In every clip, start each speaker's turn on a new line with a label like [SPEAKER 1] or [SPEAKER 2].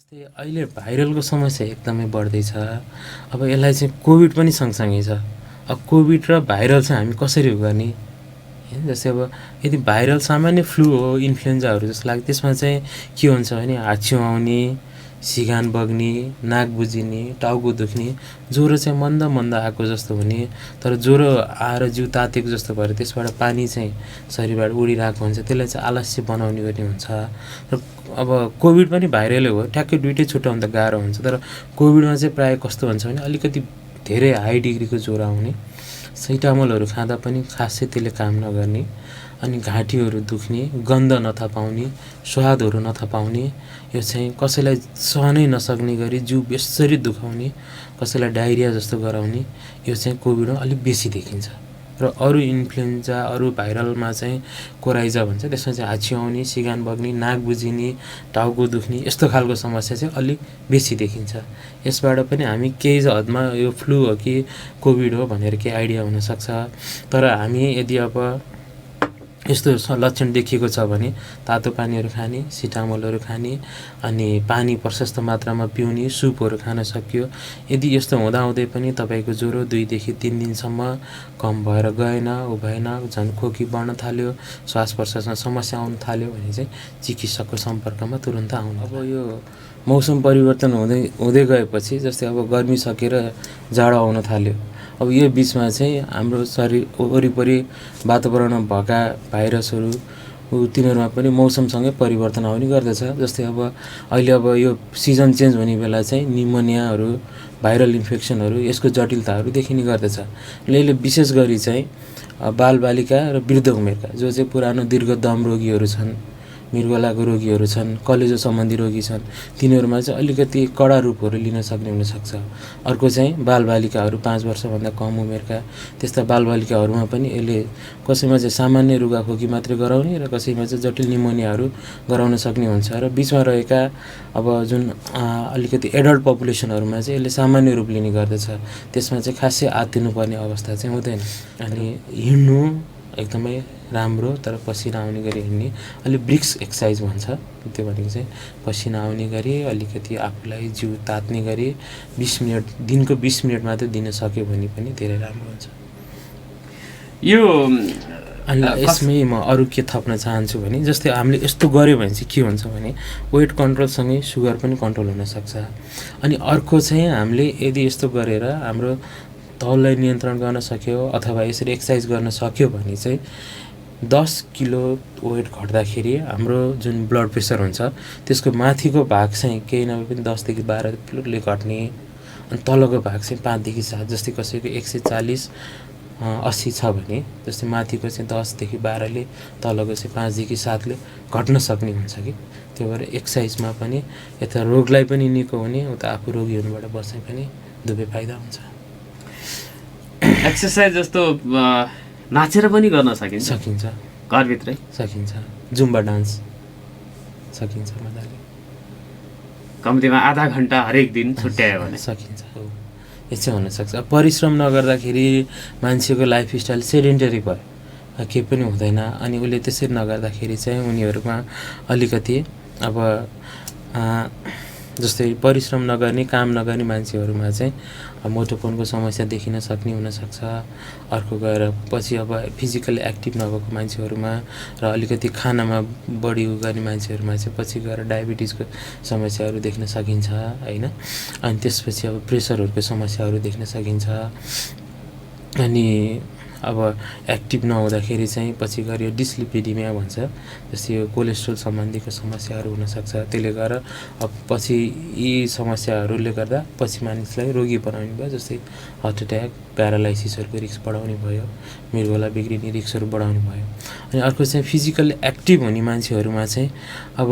[SPEAKER 1] जस्तै अहिले भाइरलको समस्या एकदमै बढ्दैछ। अब यसलाई चाहिँ कोभिड पनि सँगसँगै छ। अब कोभिड र भाइरल चाहिँ हामी कसरी गर्ने? हैन जस्तै अब यदि भाइरल सामान्य फ्लू हो, इन्फ्लुएन्जाहरू जस्तो लाग्छ त्यसमा चाहिँ के हुन्छ भने हाच्छिउँ आउने, सिगान बग्ने, नाक बुझिने, टाउको दुख्ने, ज्वरो चाहिँ मन्द मन्द आएको जस्तो हुने, तर ज्वरो आएर जिउ तातेको जस्तो भएर त्यसबाट पानी चाहिँ शरीरबाट उडिरहेको हुन्छ, त्यसलाई चाहिँ आलस्य बनाउने गर्ने हुन्छ। र अब कोभिड पनि भाइरलै हो, ठ्याक्कै दुइटै छुट्याउनु त गाह्रो हुन्छ। तर कोभिडमा चाहिँ प्रायः कस्तो हुन्छ भने अलिकति धेरै हाई डिग्रीको ज्वरो आउने, सैटामोलहरू खाँदा पनि खासै त्यसले काम नगर्ने, अनि घाँटीहरू दुख्ने, गन्ध नथा पाउने, स्वादहरू नथा पाउने, यो चाहिँ कसैलाई सहनै नसक्ने गरी जिउ बेस्सरी दुखाउने, कसैलाई डायरिया जस्तो गराउने, यो चाहिँ कोभिडमा अलिक बेसी देखिन्छ। र अरू इन्फ्लुएन्जा, अरू भाइरलमा चाहिँ कोराइजा भन्छ, त्यसमा चाहिँ हाच्छिउँ आउने, सिगान बग्ने, नाक बुझिने, टाउको दुख्ने, यस्तो खालको समस्या चाहिँ अलिक बेसी देखिन्छ। यसबाट पनि हामी केही हदमा यो फ्लू हो कि कोभिड हो भनेर केही आइडिया हुनसक्छ। तर हामी यदि अब यस्तो लक्षण देखिएको छ भने तातो पानीहरू खाने, सिटामोलहरू खाने, अनि पानी प्रशस्त मात्रामा पिउने, सुपहरू खान सक्यो। यदि यस्तो हुँदाहुँदै पनि तपाईँको ज्वरो 2 देखि 3 दिनसम्म कम भएर गएन, भएन, झन् खोकी बढ्न थाल्यो, श्वास प्रश्वासमा समस्या आउन थाल्यो भने चाहिँ चिकित्सकको सम्पर्कमा तुरुन्त आउनु। अब यो मौसम परिवर्तन हुँदै गएपछि जस्तै अब गर्मी सकेर जाडो आउन थाल्यो। अब यो बिचमा चाहिँ हाम्रो शरीर वरिपरि वातावरणमा भएका भाइरसहरू तिनीहरूमा पनि मौसमसँगै परिवर्तन आउने गर्दछ। जस्तै अब अहिले अब यो सिजन चेन्ज हुने बेला चाहिँ निमोनियाहरू, भाइरल इन्फेक्सनहरू, यसको जटिलताहरू देखिने गर्दछ। यसले विशेष गरी चाहिँ बालबालिका र वृद्ध उमेरका जो चाहिँ पुरानो दीर्घ दम रोगीहरू छन्, मृगौलाको रोगीहरू छन्, कलेजो सम्बन्धी रोगी छन्, तिनीहरूमा चाहिँ अलिकति कडा रूपहरू लिन सक्ने हुनसक्छ। अर्को चाहिँ बालबालिकाहरू 5 वर्षभन्दा कम उमेरका, त्यस्ता बालबालिकाहरूमा पनि यसले कसैमा चाहिँ सामान्य रुगाखोकी मात्रै गराउने र कसैमा चाहिँ जटिल निमोनियाहरू गराउन सक्ने हुन्छ। र बिचमा रहेका अब जुन अलिकति एडल्ट पपुलेसनहरूमा चाहिँ यसले सामान्य रूप लिने गर्दछ। त्यसमा चाहिँ खासै आत्तिनुपर्ने अवस्था चाहिँ हुँदैन। अनि हिँड्नु एकदमै राम्रो, तर पसिना आउने गरी हिँड्ने, अलिक ब्रिक्स एक्सर्साइज भन्छ, त्यो भनेको चाहिँ पसिना आउने गरी अलिकति आफूलाई जिउ तात्ने गरी 20 मिनट, दिनको 20 मिनट मात्रै दिन सक्यो भने पनि धेरै राम्रो हुन्छ।
[SPEAKER 2] यो
[SPEAKER 1] अनि यसमै म अरू के थप्न चाहन्छु भने जस्तै हामीले यस्तो गऱ्यो भने चाहिँ के हुन्छ भने वेट कन्ट्रोलसँगै सुगर पनि कन्ट्रोल हुनसक्छ। अनि अर्को चाहिँ हामीले यदि यस्तो गरेर हाम्रो तौललाई नियन्त्रण गर्न सक्यो अथवा यसरी एक्सर्साइज गर्न सक्यो भने चाहिँ 10 किलो वेट घट्दाखेरि हाम्रो जुन ब्लड प्रेसर हुन्छ त्यसको माथिको भाग चाहिँ केही नभए पनि 10 देखि 12 किलोले घट्ने, अनि तलको भाग चाहिँ 5 देखि 7, जस्तै कसैको 140/80 छ भने जस्तै माथिको चाहिँ 10 देखि 12 ले, तलको चाहिँ 5 देखि 7 ले घट्न सक्ने हुन्छ कि। त्यो भएर एक्सर्साइजमा पनि यता रोगलाई पनि निको हुने, उता आफू रोगी हुनुबाट बस्ने पनि दुवै फाइदा हुन्छ।
[SPEAKER 2] एक्सर्साइज जस्तो नाचेर पनि गर्न सकिन्छ?
[SPEAKER 1] सकिन्छ,
[SPEAKER 2] घरभित्रै
[SPEAKER 1] सकिन्छ। जुम्बा डान्स सकिन्छ मजाले,
[SPEAKER 2] कम्तीमा आधा घन्टा हरेक दिन छुट्यायो भने
[SPEAKER 1] सकिन्छ। यसै हुनसक्छ। परिश्रम नगर्दाखेरि मान्छेको लाइफस्टाइल सेडेन्टरी भयो, केही पनि हुँदैन। अनि उसले त्यसरी नगर्दाखेरि चाहिँ उनीहरूमा अलिकति अब जस्तै परिश्रम नगर्ने, काम नगर्ने मान्छेहरूमा चाहिँ मोटोपनको समस्या देखिन सक्ने हुनसक्छ। अर्को गएर पछि अब फिजिकली एक्टिभ नभएको मान्छेहरूमा र अलिकति खानामा बढी गर्ने मान्छेहरूमा चाहिँ पछि गएर डायबिटिजको समस्याहरू देख्न सकिन्छ हैन। अनि त्यसपछि अब प्रेसरहरूको समस्याहरू देख्न सकिन्छ। अनि अब एक्टिभ नहुँदाखेरि चाहिँ पछि गएर यो डिस्लिपिडिमिया भन्छ, जस्तै यो कोलेस्ट्रोल सम्बन्धीको समस्याहरू हुनसक्छ। त्यसले गर्दा अब पछि यी समस्याहरूले गर्दा पछि मानिसलाई रोगी बनाउने भयो, जस्तै हार्ट एट्याक, प्यारालाइसिसहरूको रिस्क बढाउने भयो, मृगौला बिग्रिने रिस्कहरू बढाउने भयो। अनि अर्को चाहिँ फिजिकल्ली एक्टिभ हुने मान्छेहरूमा चाहिँ अब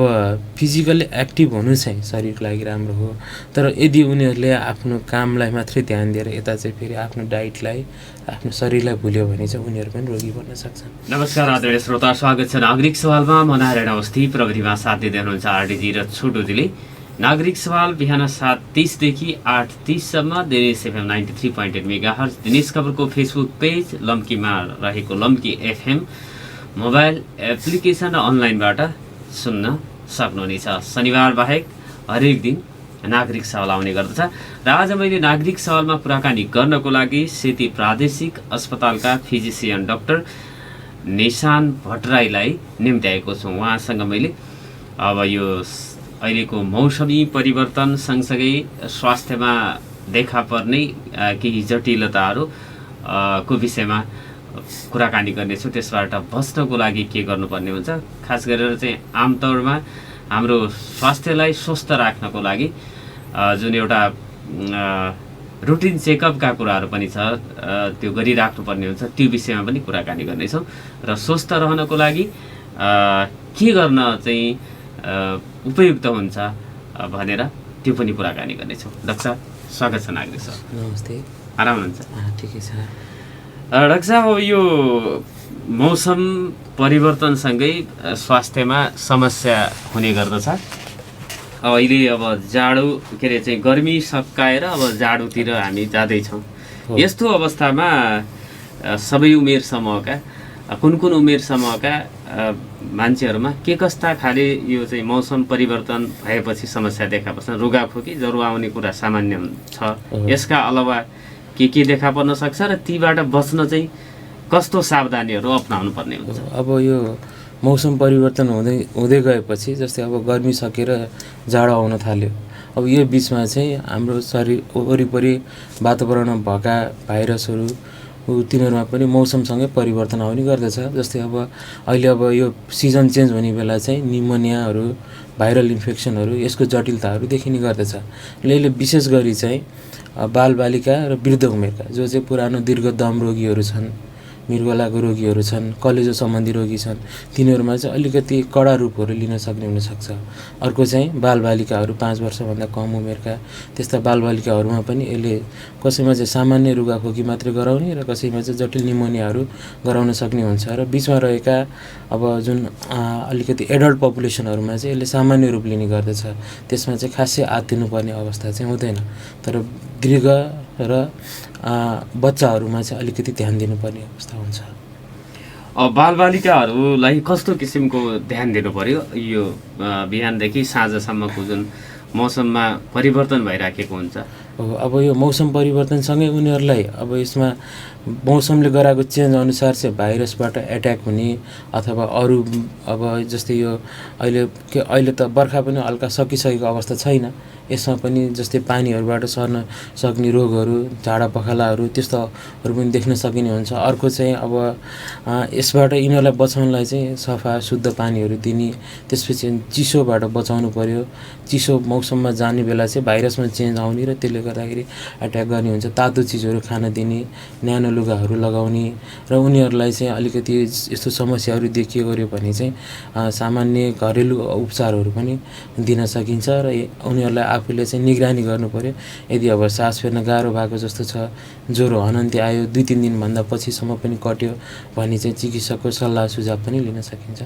[SPEAKER 1] फिजिकल्ली एक्टिभ हुनु चाहिँ शरीरको लागि राम्रो हो, तर यदि उनीहरूले आफ्नो कामलाई मात्रै ध्यान दिएर यता चाहिँ फेरि आफ्नो डाइटलाई, आफ्नो शरीरलाई भुल्यो भने चाहिँ उनीहरू पनि रोगी बन्न सक्छन्।
[SPEAKER 2] नमस्कार आदरणीय श्रोता, स्वागत छ नागरिक सवालमा। म नारायण अवस्थी, प्रविधिमा साथ दिँदै हुनुहुन्छ आरडीजी र छोटोजीले। नागरिक सवाल बिहान 7:30 देखि 8:30 सम्म दिनेश एफएम 93.8 मेगाहर्ज, दिनेश खबरको फेसबुक पेज, लम्कीमा रहेको लम्की एफएम मोबाइल एप्लिकेसन र अनलाइनबाट सुन्न सक्नुहुनेछ। शनिबार बाहेक हरेक दिन नागरिक सवाल आउने गर्दछ र आज मैले नागरिक सवालमा कुराकानी गर्नको लागि सेती प्रादेशिक अस्पतालका फिजिसियन डाक्टर निशान भट्टराईलाई निम्त्याएको छु। उहाँसँग मैले अब यो अहिलेको मौसमी परिवर्तन सँगसँगै स्वास्थ्यमा देखा पर्ने केही जटिलताहरू को विषयमा कुराकानी गर्नेछु। त्यसबाट बच्नको लागि के गर्नुपर्ने हुन्छ, खास गरेर चाहिँ आमतौरमा हाम्रो स्वास्थ्यलाई स्वस्थ राख्नको लागि जुन एउटा रुटिन चेकअपका कुराहरू पनि छ त्यो गरिराख्नुपर्ने हुन्छ, त्यो विषयमा पनि कुराकानी गर्नेछौँ र स्वस्थ रहनको लागि के गर्न चाहिँ उपयुक्त हुन्छ भनेर त्यो पनि कुराकानी गर्नेछौँ। डाक्टर साहब स्वागत छ नागरिक सर।
[SPEAKER 1] नमस्ते।
[SPEAKER 2] आराम हुनुहुन्छ?
[SPEAKER 1] ठिकै छ।
[SPEAKER 2] डाक्टर साहब यो मौसम परिवर्तनसँगै स्वास्थ्यमा समस्या हुने गर्दछ। अहिले अब जाडो के अरे चाहिँ गर्मी सकाएर अब जाडोतिर हामी जाँदैछौँ। यस्तो अवस्थामा सबै उमेर समूहका कुन कुन उमेर समूहका मान्छेहरूमा के कस्ता खाले यो चाहिँ मौसम परिवर्तन भएपछि समस्या देखा पर्छ? रुगाखोकी ज्वरो आउने कुरा सामान्य छ, यसका अलावा के देखा पर्न सक्छ र तीबाट बच्न चाहिँ कस्तो सावधानीहरू अपनाउनु पर्ने हुन्छ?
[SPEAKER 1] अब यो मौसम परिवर्तन हुँदै गएपछि जस्तै अब गर्मी सकेर जाडो आउन थाल्यो, अब यो बिचमा चाहिँ हाम्रो शरीर वरिपरि वातावरणमा भएका भाइरसहरू तिनीहरूमा पनि मौसमसँगै परिवर्तन आउने गर्दछ। जस्तै अब अहिले अब यो सिजन चेन्ज हुने बेला चाहिँ निमोनियाहरू, भाइरल इन्फेक्सनहरू, यसको जटिलताहरू देखिने गर्दछ। यसले विशेष गरी चाहिँ बालबालिका र वृद्ध उमेरका जो चाहिँ पुरानो दीर्घ दम रोगीहरू छन्, मृगलाको रोगीहरू छन्, कलेजो सम्बन्धी रोगी छन्, तिनीहरूमा चाहिँ अलिकति कडा रूपहरू लिन सक्ने हुनसक्छ। अर्को चाहिँ बालबालिकाहरू 5 वर्षभन्दा कम उमेरका त्यस्ता बालबालिकाहरूमा पनि यसले कसैमा चाहिँ सामान्य रुगाखोकी मात्रै गराउने र कसैमा चाहिँ जटिल निमोनियाहरू गराउन सक्ने हुन्छ। र बिचमा रहेका अब जुन अलिकति एडल्ट पपुलेसनहरूमा चाहिँ यसले सामान्य रूप लिने गर्दछ। त्यसमा चाहिँ खासै आत्तिनुपर्ने अवस्था चाहिँ हुँदैन, तर दीर्घ र बच्चाहरूमा चाहिँ अलिकति ध्यान दिनुपर्ने अवस्था हुन्छ।
[SPEAKER 2] बालबालिकाहरूलाई कस्तो किसिमको ध्यान दिनु पर्यो? यो बिहानदेखि साँझसम्मको जुन मौसममा परिवर्तन भइराखेको हुन्छ,
[SPEAKER 1] अब यो मौसम परिवर्तनसँगै उनीहरूलाई अब यसमा मौसमले गराएको चेन्ज अनुसार चाहिँ भाइरसबाट एट्याक हुने अथवा अरू अब जस्तै यो अहिले त बर्खा पनि हल्का सकिसकेको अवस्था छैन, यसमा पनि जस्तै पानीहरूबाट सर्न सक्ने रोगहरू, झाडा पखालाहरू त्यस्तोहरू पनि देख्न सकिने हुन्छ। अर्को चाहिँ अब यसबाट यिनीहरूलाई बचाउनलाई चाहिँ सफा शुद्ध पानीहरू दिने, त्यसपछि चिसोबाट बचाउनु पर्यो। चिसो मौसममा जाने बेला चाहिँ भाइरसमा चेन्ज आउने र त्यसले गर्दाखेरि एट्याक गर्ने हुन्छ। तातो चिजहरू खान दिने, न्यानो लुगाहरू लगाउने र उनीहरूलाई चाहिँ अलिकति यस्तो समस्याहरू देखियो भने चाहिँ सामान्य घरेलु उपचारहरू पनि दिन सकिन्छ र उनीहरूलाई आफूले चाहिँ निगरानी गर्नु पर्यो। यदि अब सास फेर्न गाह्रो भएको जस्तो छ, ज्वरो हनन्ती आयो, 2-3 दिनभन्दा पछिसम्म पनि कट्यो भने चाहिँ चिकित्सकको सल्लाह सुझाव पनि लिन सकिन्छ।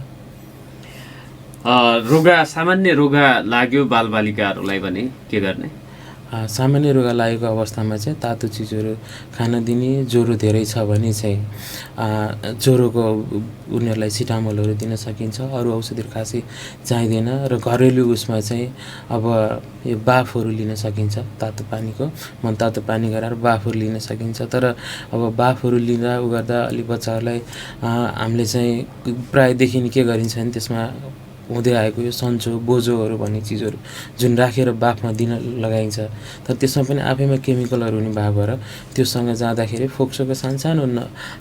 [SPEAKER 2] सामान्य रुगा लाग्यो बालबालिकाहरूलाई भने के गर्ने?
[SPEAKER 1] सामान्य रुगा लागेको अवस्थामा चाहिँ तातो चिजहरू खान दिने, ज्वरो धेरै छ भने चाहिँ ज्वरोको उनीहरूलाई सिटामोलहरू दिन सकिन्छ। अरू औषधिहरू खासै चाहिँदैन र घरेलु उसमा चाहिँ अब यो बाफहरू लिन सकिन्छ। तातो पानीको तातो पानी गराएर बाफहरू लिन सकिन्छ। तर अब बाफहरू लिँदा गर्दा अलिक बच्चाहरूलाई हामीले चाहिँ प्रायःदेखि के गरिन्छ भने त्यसमा हुँदै आएको यो सन्चो बोजोहरू भन्ने चिजहरू जुन राखेर बाफमा दिन लगाइन्छ, तर त्यसमा पनि आफैमा केमिकलहरू हुने भएको भएर त्योसँग जाँदाखेरि फोक्सोको सानसानो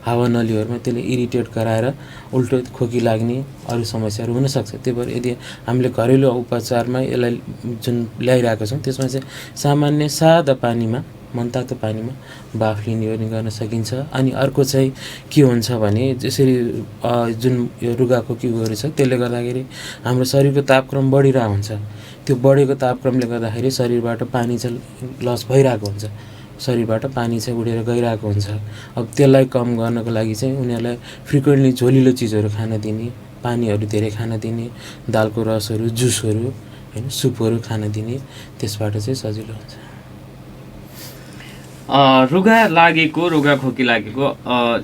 [SPEAKER 1] हावा नलीहरूमा त्यसले इरिटेट गराएर उल्टो खोकी लाग्ने अरू समस्याहरू हुनसक्छ। त्यही भएर यदि हामीले घरेलु उपचारमा यसलाई जुन ल्याइरहेको छौँ त्यसमा चाहिँ सामान्य सादा पानीमा मनतातो पानीमा बाफ लिने गर्न सकिन्छ। अनि अर्को चाहिँ के हुन्छ भने जसरी जुन यो रुगाखोकीहरू छ त्यसले गर्दाखेरि हाम्रो शरीरको तापक्रम बढिरहेको हुन्छ। त्यो बढेको तापक्रमले गर्दाखेरि शरीरबाट पानी चाहिँ लस भइरहेको हुन्छ, शरीरबाट पानी चाहिँ उडेर गइरहेको हुन्छ। अब त्यसलाई कम गर्नको लागि चाहिँ उनीहरूलाई फ्रिक्वेन्टली झोलिलो चिजहरू खान दिने, पानीहरू धेरै खान दिने, दालको रसहरू, जुसहरू हैन, सुपहरू खान दिने, त्यसबाट चाहिँ सजिलो हुन्छ।
[SPEAKER 2] रुगाखोकी लागेको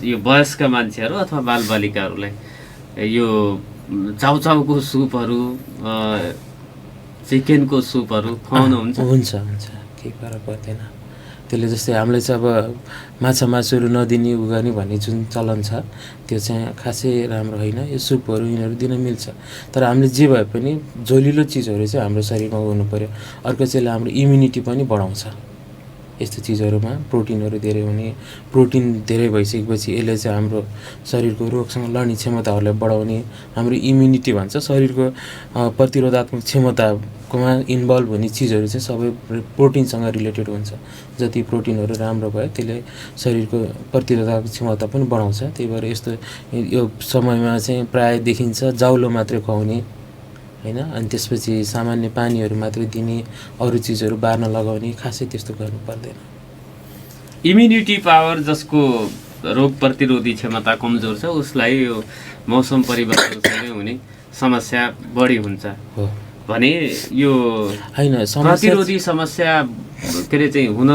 [SPEAKER 2] यो वयस्क मान्छेहरू अथवा बालबालिकाहरूलाई यो चाउचाउको सुपहरू चिकनको सुपहरू खुवाउनुहुन्छ?
[SPEAKER 1] हुन्छ केही फरक पर्दैन। त्यसले जस्तै हामीलाई चाहिँ अब माछा मासुहरू नदिने उ गर्ने भन्ने जुन चलन छ त्यो चाहिँ खासै राम्रो होइन। यो सुपहरू यिनीहरू दिन मिल्छ, तर हामीले जे भए पनि झोलिलो चिजहरू चाहिँ हाम्रो शरीरमा हुनु पऱ्यो। अर्को चाहिँ हाम्रो इम्युनिटी पनि बढाउँछ यस्तो चिजहरूमा प्रोटिनहरू धेरै हुने। प्रोटिन धेरै भइसकेपछि यसले चाहिँ हाम्रो शरीरको रोगसँग लड्ने क्षमताहरूलाई बढाउने, हाम्रो इम्युनिटी भन्छ शरीरको प्रतिरोधात्मक क्षमताकोमा इन्भल्भ हुने चिजहरू चाहिँ सबै प्रोटिनसँग रिलेटेड हुन्छ। जति प्रोटिनहरू राम्रो भयो त्यसले शरीरको प्रतिरोधात्मक क्षमता पनि बढाउँछ। त्यही भएर यस्तो यो समयमा चाहिँ प्राय देखिन्छ जाउलो मात्रै खुवाउने होइन, अनि त्यसपछि सामान्य पानीहरू मात्रै दिने, अरू चिजहरू बार्न लगाउने, खासै त्यस्तो गर्नु पर्दैन।
[SPEAKER 2] इम्युनिटी पावर जसको रोग प्रतिरोधी क्षमता कमजोर छ उसलाई यो मौसम परिवर्तनसँगै हुने समस्या बढी हुन्छ
[SPEAKER 1] हो
[SPEAKER 2] भने यो
[SPEAKER 1] होइन
[SPEAKER 2] प्रतिरोधी समस्या के अरे चाहिँ हुन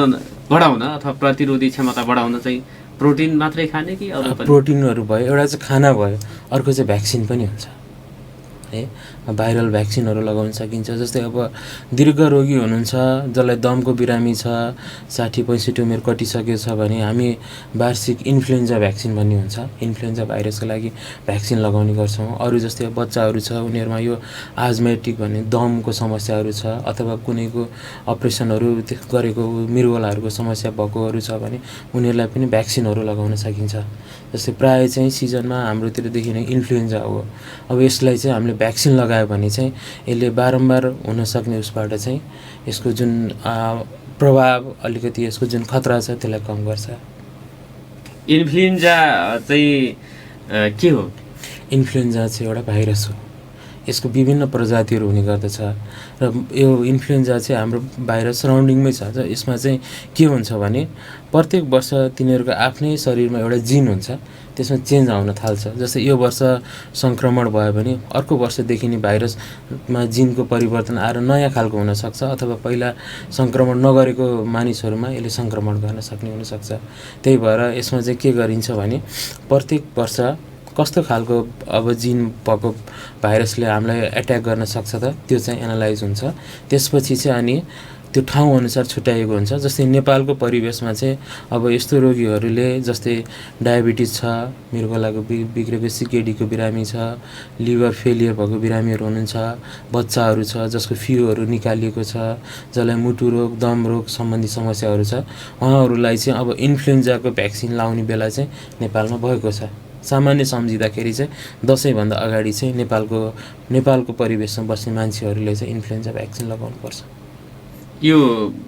[SPEAKER 2] बढाउन अथवा प्रतिरोधी क्षमता बढाउन चाहिँ प्रोटिन मात्रै खाने कि अरू पनि?
[SPEAKER 1] प्रोटिनहरू भयो, एउटा चाहिँ खाना भयो, अर्को चाहिँ भ्याक्सिन पनि हुन्छ है। भाइरल भ्याक्सिनहरू लगाउन सकिन्छ। जस्तै अब दीर्घ रोगी हुनुहुन्छ जसलाई दमको बिरामी छ, 60-65 उमेर कटिसकेको छ भने हामी वार्षिक इन्फ्लुएन्जा भ्याक्सिन भन्ने हुन्छ, इन्फ्लुएन्जा भाइरसको लागि भ्याक्सिन लगाउने गर्छौँ। अरू जस्तै बच्चाहरू छ उनीहरूमा यो आजमेटिक भन्ने दमको समस्याहरू छ अथवा कुनैको अपरेसनहरू गरेको मृगौलाहरूको समस्या भएकोहरू छ भने उनीहरूलाई पनि भ्याक्सिनहरू लगाउन सकिन्छ। जस्तै प्रायः चाहिँ सिजनमा हाम्रोतिर देखिने इन्फ्लुएन्जा हो। अब यसलाई चाहिँ हामीले भ्याक्सिन लगायो भने चाहिँ यसले बारम्बार हुनसक्ने उसबाट चाहिँ यसको जुन प्रभाव अलिकति यसको जुन खतरा छ त्यसलाई कम गर्छ।
[SPEAKER 2] इन्फ्लुएन्जा चाहिँ के हो?
[SPEAKER 1] इन्फ्लुएन्जा चाहिँ एउटा भाइरस हो। यसको विभिन्न प्रजातिहरू हुने गर्दछ र यो इन्फ्लुएन्जा चाहिँ हाम्रो भाइरस सराउन्डिङमै छ। यसमा चाहिँ के हुन्छ भने प्रत्येक वर्ष तिनीहरूको आफ्नै शरीरमा एउटा जिन हुन्छ, त्यसमा चेन्ज आउन थाल्छ। जस्तै यो वर्ष सङ्क्रमण भयो भने अर्को वर्षदेखि नि भाइरसमा जिनको परिवर्तन आएर नयाँ खालको हुनसक्छ अथवा पहिला सङ्क्रमण नगरेको मानिसहरूमा यसले सङ्क्रमण गर्न सक्ने हुनसक्छ। त्यही भएर यसमा चाहिँ के गरिन्छ भने प्रत्येक वर्ष कस्तो खालको अब जिन भएको भाइरसले हामीलाई एट्याक गर्न सक्छ त त्यो चाहिँ एनालाइज हुन्छ। त्यसपछि चाहिँ अनि त्यो ठाउँअनुसार छुट्याइएको हुन्छ। जस्तै नेपालको परिवेशमा चाहिँ अब यस्तो रोगीहरूले जस्तै डायबिटिज छ, मृगौलाको बिग्रेको सिकेडीको बिरामी छ, लिभर फेलियर भएको बिरामीहरू हुनुहुन्छ, बच्चाहरू छ जसको फियोहरू निकालिएको छ, जसलाई मुटु रोग दम रोग सम्बन्धी समस्याहरू छ, उहाँहरूलाई चाहिँ अब इन्फ्लुएन्जाको भ्याक्सिन लाउने बेला चाहिँ नेपालमा भएको छ। सामान्य सम्झिँदाखेरि चाहिँ दसैँभन्दा अगाडि चाहिँ नेपालको परिवेशमा बस्ने मान्छेहरूले चाहिँ इन्फ्लुएन्जा भ्याक्सिन लगाउनुपर्छ।
[SPEAKER 2] यो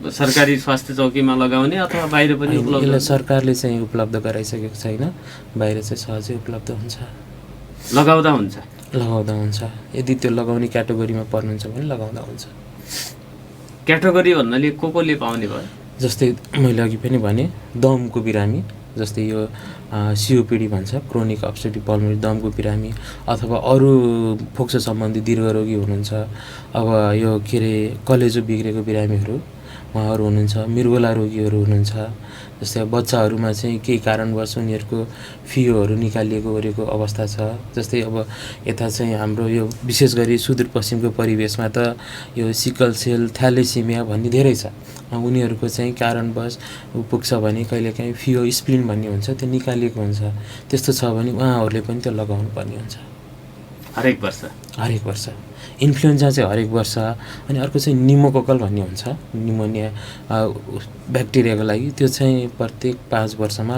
[SPEAKER 2] सरकारी स्वास्थ्य चौकीमा लगाउने अथवा बाहिर पनि उपलब्ध?
[SPEAKER 1] यसलाई सरकारले चाहिँ उपलब्ध गराइसकेको छैन, बाहिर चाहिँ सहजै उपलब्ध हुन्छ।
[SPEAKER 2] लगाउँदा हुन्छ?
[SPEAKER 1] लगाउँदा हुन्छ। यदि त्यो लगाउने क्याटेगोरीमा पर्नुहुन्छ भने लगाउँदा हुन्छ।
[SPEAKER 2] क्याटेगोरी भन्नाले कोले पाउने भयो?
[SPEAKER 1] जस्तै मैले अघि पनि भने दमको बिरामी, जस्तै यो सिओपिडी भन्छ, क्रोनिक अब्स्ट्रक्टिभ पल्मोनरी दमको बिरामी, अथवा अरू फोक्सो सम्बन्धी दीर्घरोगी हुनुहुन्छ, अब यो के अरे कलेजो बिग्रेको बिरामीहरू उहाँहरू हुनुहुन्छ, मृगौला रोगीहरू हुनुहुन्छ। जस्तै अब बच्चाहरूमा चाहिँ केही कारणवश उनीहरूको फियोहरू निकालिएको ओरेको अवस्था छ। जस्तै अब यता चाहिँ हाम्रो यो विशेष गरी सुदूरपश्चिमको परिवेशमा त यो सिकल सेल थ्यालेसेमिया भन्ने धेरै छ। उनीहरूको चाहिँ कारणवश पुग्छ भने कहिलेकाहीँ फियो स्प्लिन भन्ने हुन्छ, त्यो निकालिएको हुन्छ। त्यस्तो छ भने उहाँहरूले पनि त्यो लगाउनु पर्ने हुन्छ।
[SPEAKER 2] हरेक वर्ष? हरेक
[SPEAKER 1] वर्ष। इन्फ्लुएन्जा चाहिँ हरेक वर्ष। अनि अर्को चाहिँ निमोकोकल भन्ने हुन्छ, निमोनिया ब्याक्टेरियाको लागि, त्यो चाहिँ प्रत्येक 5 वर्षमा।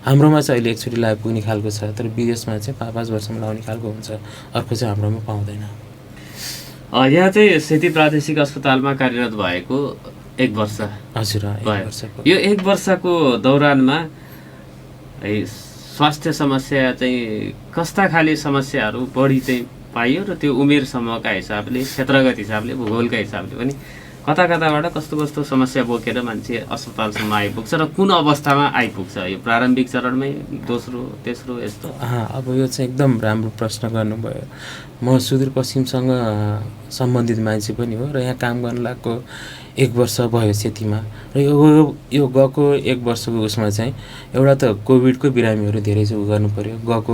[SPEAKER 1] हाम्रोमा चाहिँ अहिले एकचोटि लगाइपुग्ने खालको छ, तर विदेशमा चाहिँ 5 वर्षमा लगाउने खालको हुन्छ। अर्को चाहिँ हाम्रोमा पाउँदैन।
[SPEAKER 2] यहाँ चाहिँ सेती प्रादेशिक अस्पतालमा कार्यरत भएको 1 वर्ष?
[SPEAKER 1] हजुर, 1 वर्षको।
[SPEAKER 2] यो 1 वर्षको दौरानमा स्वास्थ्य समस्या चाहिँ कस्ता खाले समस्याहरू बढी चाहिँ पाइयो र त्यो उमेर समूहका हिसाबले, क्षेत्रगत हिसाबले, भूगोलका हिसाबले पनि कता कताबाट कस्तो कस्तो समस्या बोकेर मान्छे अस्पतालसम्म आइपुग्छ र कुन अवस्थामा आइपुग्छ? यो प्रारम्भिक चरणमै, दोस्रो, तेस्रो यस्तो?
[SPEAKER 1] अब यो चाहिँ एकदम राम्रो प्रश्न गर्नुभयो। म सुदूरपश्चिमसँग सम्बन्धित मान्छे पनि हो र यहाँ काम गर्न लागेको 1 वर्ष भयो सेतीमा। र यो गएको 1 वर्षको उसमा चाहिँ एउटा त कोभिडको बिरामीहरू धेरै चाहिँ गर्नु पऱ्यो। गएको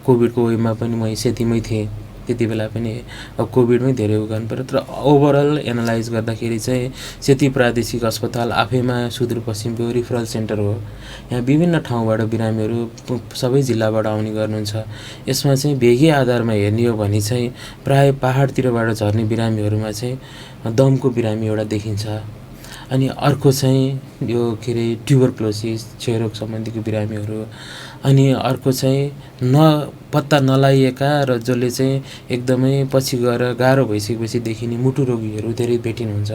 [SPEAKER 1] कोभिडको वेभमा पनि म सेतीमै थिएँ त्यति बेला पनि अब कोभिडमै धेरै उ गर्नु पऱ्यो। तर ओभरअल एनालाइज गर्दाखेरि चाहिँ सेती प्रादेशिक अस्पताल आफैमा सुदूरपश्चिमको रिफरल सेन्टर हो। यहाँ विभिन्न ठाउँबाट बिरामीहरू सबै जिल्लाबाट आउने गर्नुहुन्छ। यसमा चाहिँ भेगी आधारमा हेर्ने हो भने चाहिँ प्राय पहाडतिरबाट झर्ने बिरामीहरूमा चाहिँ दमको बिरामी एउटा देखिन्छ। अनि अर्को चाहिँ यो के अरे ट्युबरक्लोसिस क्षयरोग सम्बन्धीको बिरामीहरू। अनि अर्को चाहिँ पत्ता नलाइएका र जसले चाहिँ एकदमै पछि गएर गाह्रो भइसकेपछि देखिने मुटु रोगीहरू धेरै भेटिनुहुन्छ।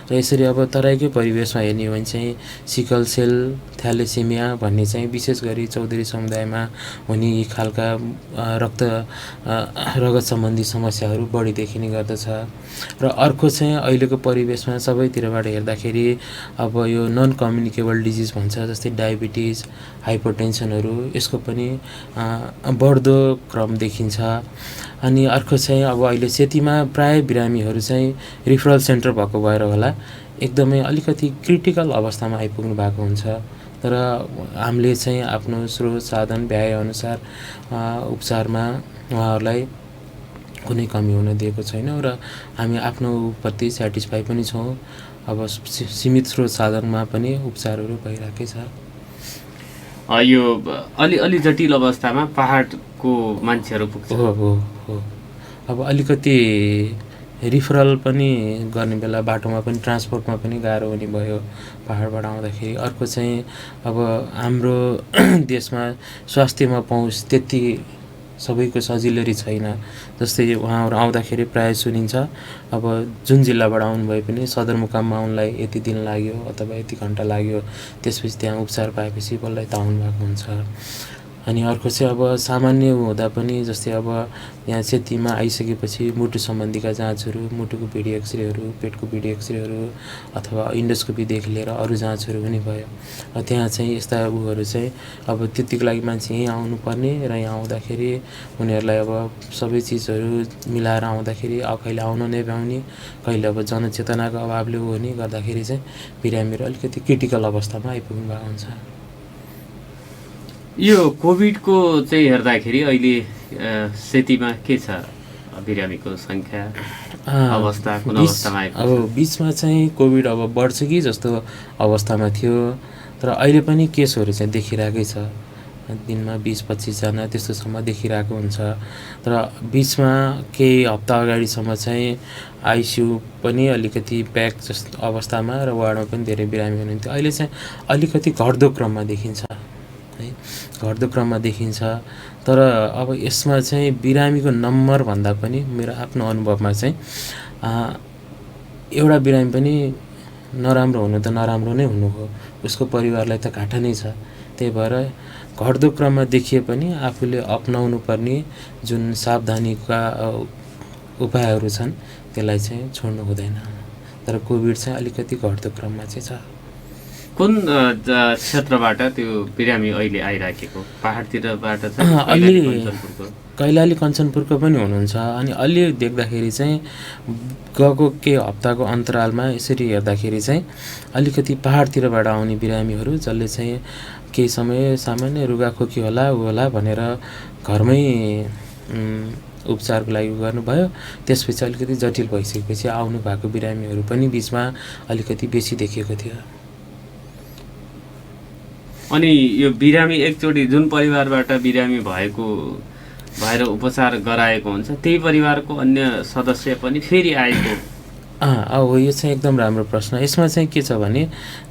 [SPEAKER 1] र यसरी अब तराईकै परिवेशमा हेर्ने हो भने चाहिँ सिकल सेल थ्यालेसेमिया भन्ने चाहिँ विशेष गरी चौधरी समुदायमा हुने यी खालका रगत सम्बन्धी समस्याहरू बढी देखिने गर्दछ। र अर्को चाहिँ अहिलेको परिवेशमा सबैतिरबाट हेर्दाखेरि अब यो नन कम्युनिकेबल डिजिज भन्छ, जस्तै डायबिटिज, हाइपरटेन्सनहरू, यसको पनि बढ्दो क्रम देखिन्छ। अनि अर्को चाहिँ अब अहिले सेतीमा प्राय बिरामीहरू चाहिँ रिफरल सेन्टर भएको भएर होला एकदमै अलिकति क्रिटिकल अवस्थामा आइपुग्नु भएको हुन्छ। तर हामीले चाहिँ आफ्नो स्रोत साधन भ्याएअनुसार उपचारमा उहाँहरूलाई कुनै कमी हुन दिएको छैनौँ र हामी आफ्नो प्रति सेटिस्फाई पनि छौँ। अब सीमित स्रोत साधनमा पनि उपचारहरू भइरहेकै छ।
[SPEAKER 2] यो अलि जटिल अवस्थामा पहाडको मान्छेहरू पुग्छ।
[SPEAKER 1] हो। अब अलिकति रिफरल पनि गर्ने बेला बाटोमा पनि ट्रान्सपोर्टमा पनि गाह्रो हुने भयो पहाडबाट आउँदाखेरि। अर्को चाहिँ अब हाम्रो देशमा स्वास्थ्यमा पहुँच त्यति सबैको सजिलरी छैन। जस्तै उहाँहरू आउँदाखेरि प्रायः सुनिन्छ अब जुन जिल्लाबाट आउनुभए पनि सदरमुकाममा आउनलाई यति दिन लाग्यो अथवा यति घन्टा लाग्यो, त्यसपछि त्यहाँ उपचार पाएपछि बल्ल यता आउनु भएको हुन्छ। अनि अर्को चाहिँ अब सामान्य हुँदा पनि जस्तै अब यहाँ सेतीमा आइसकेपछि मुटु सम्बन्धीका जाँचहरू, मुटुको भिडियो एक्सरेहरू, पेटको भिडियो एक्सरेहरू अथवा इन्डोस्कोपीदेखि लिएर अरू जाँचहरू पनि भयो। र त्यहाँ चाहिँ यस्ता उहरू चाहिँ अब त्यतिको लागि मान्छे यहीँ आउनुपर्ने र यहाँ आउँदाखेरि उनीहरूलाई अब सबै चिजहरू मिलाएर आउँदाखेरि कहिले आउन नै भ्याउने, कहिले अब जनचेतनाको अभावले हुने गर्दाखेरि चाहिँ बिरामीहरू अलिकति क्रिटिकल अवस्थामा आइपुग्नु भएको हुन्छ।
[SPEAKER 2] यो कोभिडको चाहिँ हेर्दाखेरि अहिले सेतीमा के छ बिरामीको सङ्ख्या अवस्था, कुन अवस्थामा आएको?
[SPEAKER 1] अब बिचमा चाहिँ कोभिड अब बढ्छ कि जस्तो अवस्थामा थियो, तर अहिले पनि केसहरू चाहिँ देखिरहेकै छ। दिनमा 20-25 जना त्यस्तोसम्म देखिरहेको हुन्छ। तर बिचमा केही हप्ता अगाडिसम्म चाहिँ आइसियु पनि अलिकति प्याक जस्तो अवस्थामा र वार्डमा पनि धेरै बिरामी हुनुहुन्थ्यो। अहिले चाहिँ अलिकति घट्दो क्रममा देखिन्छ है, घट्दो क्रममा देखिन्छ। तर अब यसमा चाहिँ बिरामीको नम्बर भन्दा पनि मेरो आफ्नो अनुभवमा चाहिँ एउटा बिरामी पनि नराम्रो हुनु त नराम्रो नै हुनु हो, उसको परिवारलाई त घाटा नै छ। त्यही भएर घट्दो क्रममा देखिए पनि आफूले अपनाउनु पर्ने जुन सावधानीका उपायहरू छन् त्यसलाई चाहिँ छोड्नु हुँदैन। तर कोभिड चाहिँ अलिकति घट्दो क्रममा चाहिँ छ।
[SPEAKER 2] कुन क्षेत्रबाट त्यो बिरामी अहिले आइराखेको? पहाडतिरबाट छ?
[SPEAKER 1] कैलाली कञ्चनपुरको पनि हुनुहुन्छ। अनि अलि देख्दाखेरि चाहिँ गएको केही हप्ताको अन्तरालमा यसरी हेर्दाखेरि चाहिँ अलिकति पहाडतिरबाट आउने बिरामीहरू जसले चाहिँ केही समय सामान्य रुगाखोकी होला ऊ होला भनेर घरमै उपचारको लागि गर्नुभयो, त्यसपछि अलिकति जटिल भइसकेपछि आउनु भएको बिरामीहरू पनि बिचमा अलिकति बेसी देखिएको थियो।
[SPEAKER 2] अनि यो बिरामी एकचोटि जुन परिवारबाट बिरामी भएर उपचार गराएको हुन्छ त्यही परिवारको अन्य सदस्य पनि फेरि आएको?
[SPEAKER 1] हो, यो चाहिँ एकदम राम्रो प्रश्न। यसमा चाहिँ के छ भने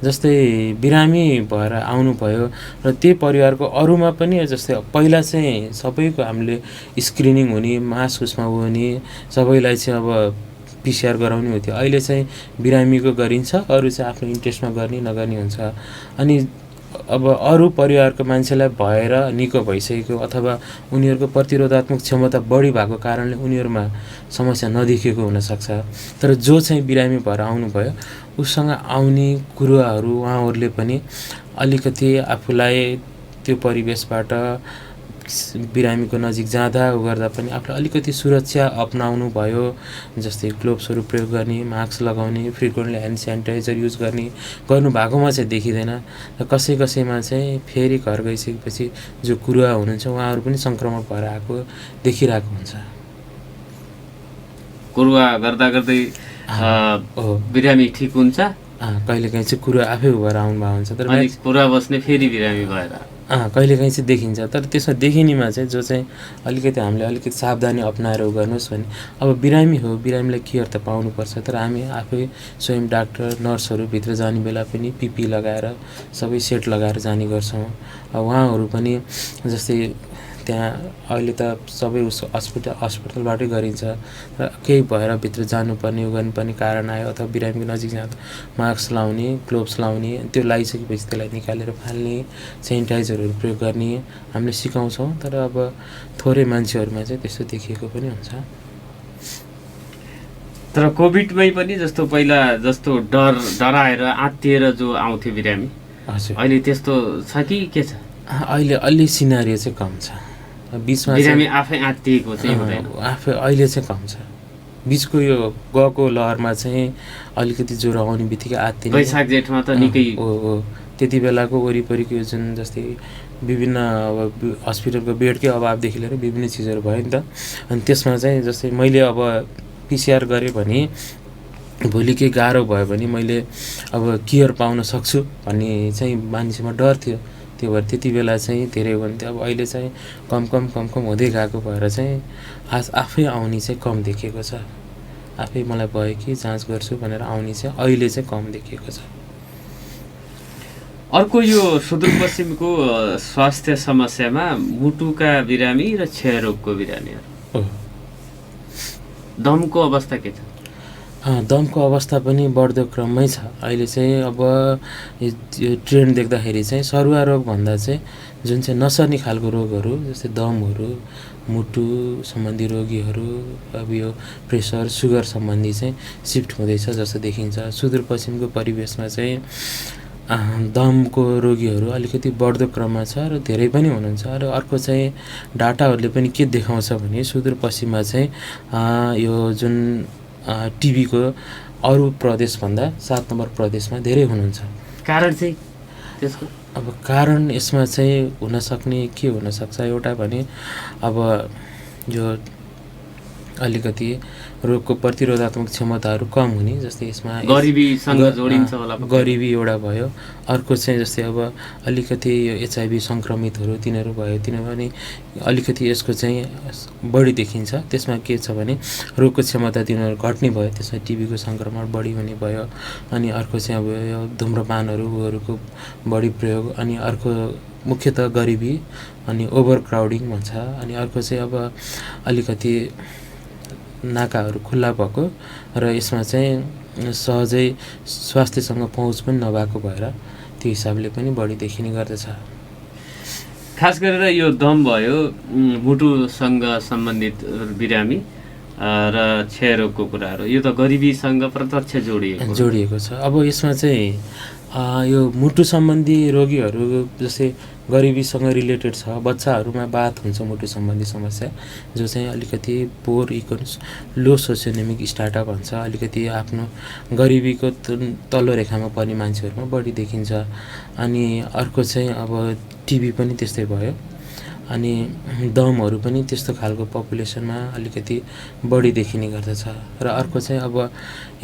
[SPEAKER 1] जस्तै बिरामी भएर आउनुभयो र त्यही परिवारको अरूमा पनि जस्तै पहिला चाहिँ सबैको हामीले स्क्रिनिङ हुने, मास उसमा हुने, सबैलाई चाहिँ अब पिसिआर गराउने हुन्थ्यो। अहिले चाहिँ बिरामीको गरिन्छ, अरू चाहिँ आफ्नो इन्ट्रेस्टमा गर्ने नगर्ने हुन्छ। अनि अब अरू परिवारको मान्छेलाई भएर निको भइसकेको अथवा उनीहरूको प्रतिरोधात्मक क्षमता बढी भएको कारणले उनीहरूमा समस्या नदेखिएको हुनसक्छ। तर जो चाहिँ बिरामी भएर आउनुभयो उसँग आउने कुराहरू उहाँहरूले पनि अलिकति आफूलाई त्यो परिवेशबाट बिरामीको नजिक जाँदा उ गर्दा पनि आफूलाई अलिकति सुरक्षा अपनाउनु भयो। जस्तै ग्लोभ्सहरू प्रयोग गर्ने, मास्क लगाउने, फ्रिक्वेन्टली ह्यान्ड सेनिटाइजर युज गर्नु भएकोमा चाहिँ देखिँदैन। र कसैमा चाहिँ फेरि घर गइसकेपछि जो कुरुवा हुनुहुन्छ उहाँहरू पनि सङ्क्रमण भएर आएको देखिरहेको हुन्छ।
[SPEAKER 2] कुरुवा गर्दा गर्दै बिरामी ठिक हुन्छ,
[SPEAKER 1] कहिलेकाहीँ चाहिँ कुरो आफै भएर आउनुभएको हुन्छ, तर
[SPEAKER 2] अनि कुरुवा बस्ने फेरि बिरामी भएर
[SPEAKER 1] कहिलेकाहीँ चाहिँ देखिन्छ। तर त्यसमा देखिनेमा चाहिँ जो चाहिँ अलिकति हामीले अलिकति सावधानी अप्नाएर गर्नुहोस् भने अब बिरामी हो, बिरामीलाई केयर त पाउनुपर्छ, तर हामी आफै स्वयं डाक्टर नर्सहरू भित्र जाने बेला पनि पिपी लगाएर सबै सेट लगाएर जाने गर्छौँ। उहाँहरू पनि जस्तै त्यहाँ अहिले त सबै उसको अस्पतालबाटै गरिन्छ, र केही भएर भित्र जानुपर्ने उ गर्नुपर्ने कारण आयो अथवा बिरामीको नजिक जाँदा मास्क लाउने, ग्लोभ्स लाउने, त्यो लगाइसकेपछि त्यसलाई निकालेर फाल्ने, सेनिटाइजरहरू प्रयोग गर्ने हामीले सिकाउँछौँ। तर अब थोरै मान्छेहरूमा चाहिँ त्यस्तो देखिएको पनि हुन्छ।
[SPEAKER 2] तर कोभिडमै पनि जस्तो पहिला जस्तो डराएर आत्तिएर जो आउँथ्यो बिरामी,
[SPEAKER 1] हजुर
[SPEAKER 2] अहिले त्यस्तो छ कि के छ?
[SPEAKER 1] अहिले अलि सिनारियो चाहिँ कम छ। बिचमा
[SPEAKER 2] बिरामी आफै आत्तिएको चाहिँ हुँदैन,
[SPEAKER 1] आफै अहिले चाहिँ कम छ। बिचको यो गएको लहरमा चाहिँ अलिकति ज्वरो आउने बित्तिकै आत्तिने,
[SPEAKER 2] वैशाख जेठमा त निकै
[SPEAKER 1] हो त्यति बेलाको वरिपरिको यो जुन जस्तै विभिन्न अब हस्पिटलको बेडकै अभावदेखि लिएर विभिन्न चिजहरू भयो नि त। अनि त्यसमा चाहिँ जस्तै मैले अब पिसिआर गरेँ भने भोलि केही गाह्रो भयो भने मैले अब केयर पाउन सक्छु भन्ने चाहिँ मान्छेमा डर थियो। त्यो भएर त्यति बेला चाहिँ धेरै हुन्थ्यो। अब अहिले चाहिँ कम हुँदै गएको भएर चाहिँ आफै आउने चाहिँ कम देखिएको छ। आफै मलाई भयो कि जाँच गर्छु भनेर आउने चाहिँ अहिले चाहिँ कम देखिएको छ।
[SPEAKER 2] अर्को यो सुदूरपश्चिमको स्वास्थ्य समस्यामा मुटुका बिरामी र क्षयरोगको बिरामीहरू, दमको अवस्था के छ?
[SPEAKER 1] दमको अवस्था पनि बढ्दो क्रममै छ। अहिले चाहिँ अब यो ट्रेन्ड देख्दाखेरि चाहिँ सरुवा रोगभन्दा चाहिँ जुन चाहिँ नसर्ने खालको रोगहरू जस्तै दमहरू, मुटु सम्बन्धी रोगीहरू, अब यो प्रेसर सुगर सम्बन्धी चाहिँ सिफ्ट हुँदैछ जस्तो देखिन्छ। सुदूरपश्चिमको परिवेशमा चाहिँ दमको रोगीहरू अलिकति बढ्दो क्रममा छ र धेरै पनि हुनुहुन्छ। र अर्को चाहिँ डाटाहरूले पनि के देखाउँछ भने सुदूरपश्चिममा चाहिँ यो जुन टिबीको अरू प्रदेशभन्दा 7 नम्बर प्रदेशमा धेरै हुनुहुन्छ।
[SPEAKER 2] कारण चाहिँ त्यसको
[SPEAKER 1] अब कारण यसमा चाहिँ हुनसक्ने के हुनसक्छ एउटा भने अब यो अलिकति रोगको प्रतिरोधात्मक क्षमताहरू कम हुने, जस्तै यसमा
[SPEAKER 2] गरिबीसँग जोडिन्छ होला।
[SPEAKER 1] गरिबी एउटा भयो। अर्को चाहिँ जस्तै अब अलिकति यो एचआइभी सङ्क्रमितहरू तिनीहरू भयो, तिनीहरू पनि अलिकति यसको चाहिँ बढी देखिन्छ। त्यसमा के छ भने रोगको क्षमता तिनीहरू घट्ने भयो, त्यसमा टिबीको सङ्क्रमण बढी हुने भयो। अनि अर्को चाहिँ अब यो धुम्रपानहरूको बढी प्रयोग, अनि अर्को मुख्यतः गरिबी, अनि ओभर क्राउडिङ भन्छ। अनि अर्को चाहिँ अब अलिकति नाकाहरू खुल्ला भएको र यसमा चाहिँ सहजै स्वास्थ्यसँग पहुँच पनि नभएको भएर त्यो हिसाबले पनि बढी देखिने गर्दछ।
[SPEAKER 2] खास गरेर यो दम भयो, मुटुसँग सम्बन्धित बिरामी र क्षयरोगको कुराहरू, यो त गरिबीसँग प्रत्यक्ष जोडिएको
[SPEAKER 1] छ। अब यसमा चाहिँ यो मुटु सम्बन्धी रोगीहरू जस्तै गरिबीसँग रिलेटेड छ। बच्चाहरूमा बात हुन्छ मुटु सम्बन्धी समस्या, जो चाहिँ अलिकति पोर लो सोसियोइकोनोमिक स्टाटा भन्छ, अलिकति आफ्नो गरिबीको तल्लो रेखामा पर्ने मान्छेहरूमा बढी देखिन्छ। अनि अर्को चाहिँ अब टिबी पनि त्यस्तै भयो। अनि दमहरू पनि त्यस्तो खालको पपुलेसनमा अलिकति बढी देखिने गर्दछ। र अर्को चाहिँ अब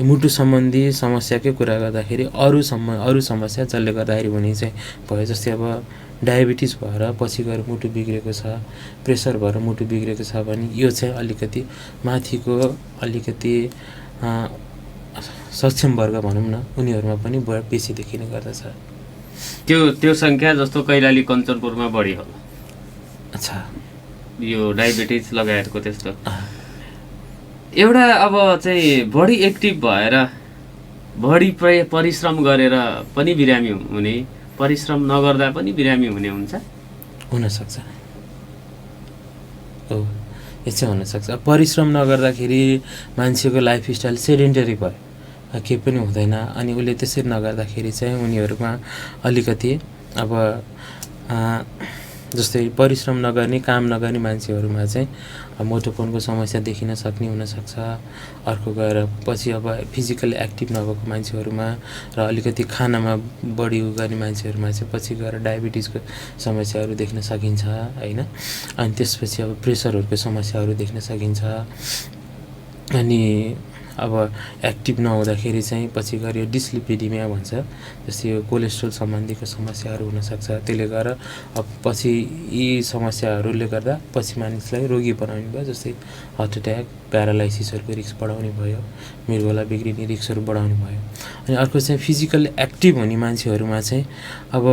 [SPEAKER 1] मुटु सम्बन्धी समस्याकै कुरा गर्दाखेरि अरू समस्या जसले गर्दाखेरि हुने चाहिँ भयो, जस्तै अब डायबिटिज भएर पछि गएर मुटु बिग्रेको छ, प्रेसर भएर मुटु बिग्रेको छ भने यो चाहिँ अलिकति माथिको अलिकति सक्षम वर्ग भनौँ न, उनीहरूमा पनि बेसी देखिने गर्दछ।
[SPEAKER 2] त्यो सङ्ख्या जस्तो कैलाली कञ्चनपुरमा बढी होला।
[SPEAKER 1] अच्छा,
[SPEAKER 2] यो डायबिटिज लगायतको त्यस्तो एउटा अब चाहिँ बढी एक्टिभ भएर बढी परिश्रम गरेर पनि बिरामी हुने, परिश्रम नगर्दा पनि बिरामी हुने
[SPEAKER 1] हुनसक्छ। हो, यसै हुनसक्छ। परिश्रम नगर्दाखेरि मान्छेको लाइफस्टाइल सेडेन्टरी भयो, केही पनि हुँदैन। अनि उसले त्यसरी नगर्दाखेरि चाहिँ उनीहरूमा अलिकति अब जस्तै परिश्रम नगर्ने, काम नगर्ने मान्छेहरूमा चाहिँ मोटोपनको समस्या देखिन सक्ने हुनसक्छ। अर्को गएर पछि अब फिजिकली एक्टिभ नभएको मान्छेहरूमा र अलिकति खानामा बढी गर्ने मान्छेहरूमा चाहिँ पछि गएर डायबिटिजको समस्याहरू देख्न सकिन्छ, होइन। अनि त्यसपछि अब प्रेसरहरूको समस्याहरू देख्न सकिन्छ। अनि अब एक्टिभ नहुँदाखेरि चाहिँ पछि गएर यो डिस्लिपिडिमिया भन्छ, जस्तै यो कोलेस्ट्रोल सम्बन्धीको समस्याहरू हुनसक्छ। त्यसले गर्दा अब पछि यी समस्याहरूले गर्दा पछि मानिसलाई रोगी बनाउने भयो, जस्तै हार्ट एट्याक, प्यारालाइसिसहरूको रिस्क बढाउने भयो, मृगौला बिग्रिने रिस्कहरू बढाउने भयो। अनि अर्को चाहिँ फिजिकल्ली एक्टिभ हुने मान्छेहरूमा चाहिँ अब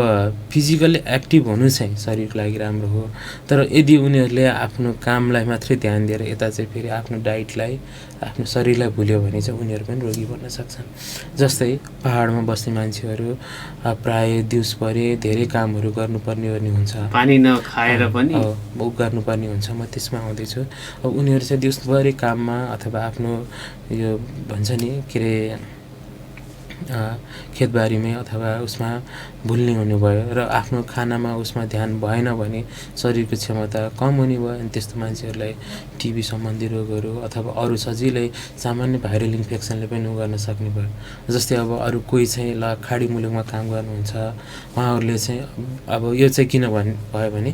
[SPEAKER 1] फिजिकल्ली एक्टिभ हुनु चाहिँ शरीरको लागि राम्रो हो, तर यदि उनीहरूले आफ्नो कामलाई मात्रै ध्यान दिएर यता चाहिँ फेरि आफ्नो डाइटलाई, आफ्नो शरीरलाई भुल्यो भने चाहिँ उनीहरू पनि रोगी बन्न सक्छन्। जस्तै पहाडमा बस्ने मान्छेहरू प्रायः दिउँसभरि धेरै कामहरू गर्नुपर्ने हुन्छ,
[SPEAKER 2] पानी नखाएर पनि
[SPEAKER 1] गर्नुपर्ने हुन्छ। म त्यसमा आउँदैछु। अब उनीहरू चाहिँ दिउँसभरि काममा अथवा आफ्नो यो भन्छ नि के अरे खेतबारीमै अथवा उसमा भुल्ने हुनुभयो र आफ्नो खानामा उसमा ध्यान भएन भने शरीरको क्षमता कम हुने भयो। अनि त्यस्तो मान्छेहरूलाई टिबी सम्बन्धी रोगहरू अथवा अरू सजिलै सामान्य भाइरल इन्फेक्सनले पनि गर्न सक्ने भयो। जस्तै अब अरू कोही चाहिँ खाडी मुलुकमा काम गर्नुहुन्छ, उहाँहरूले चाहिँ अब यो चाहिँ किन भयो भने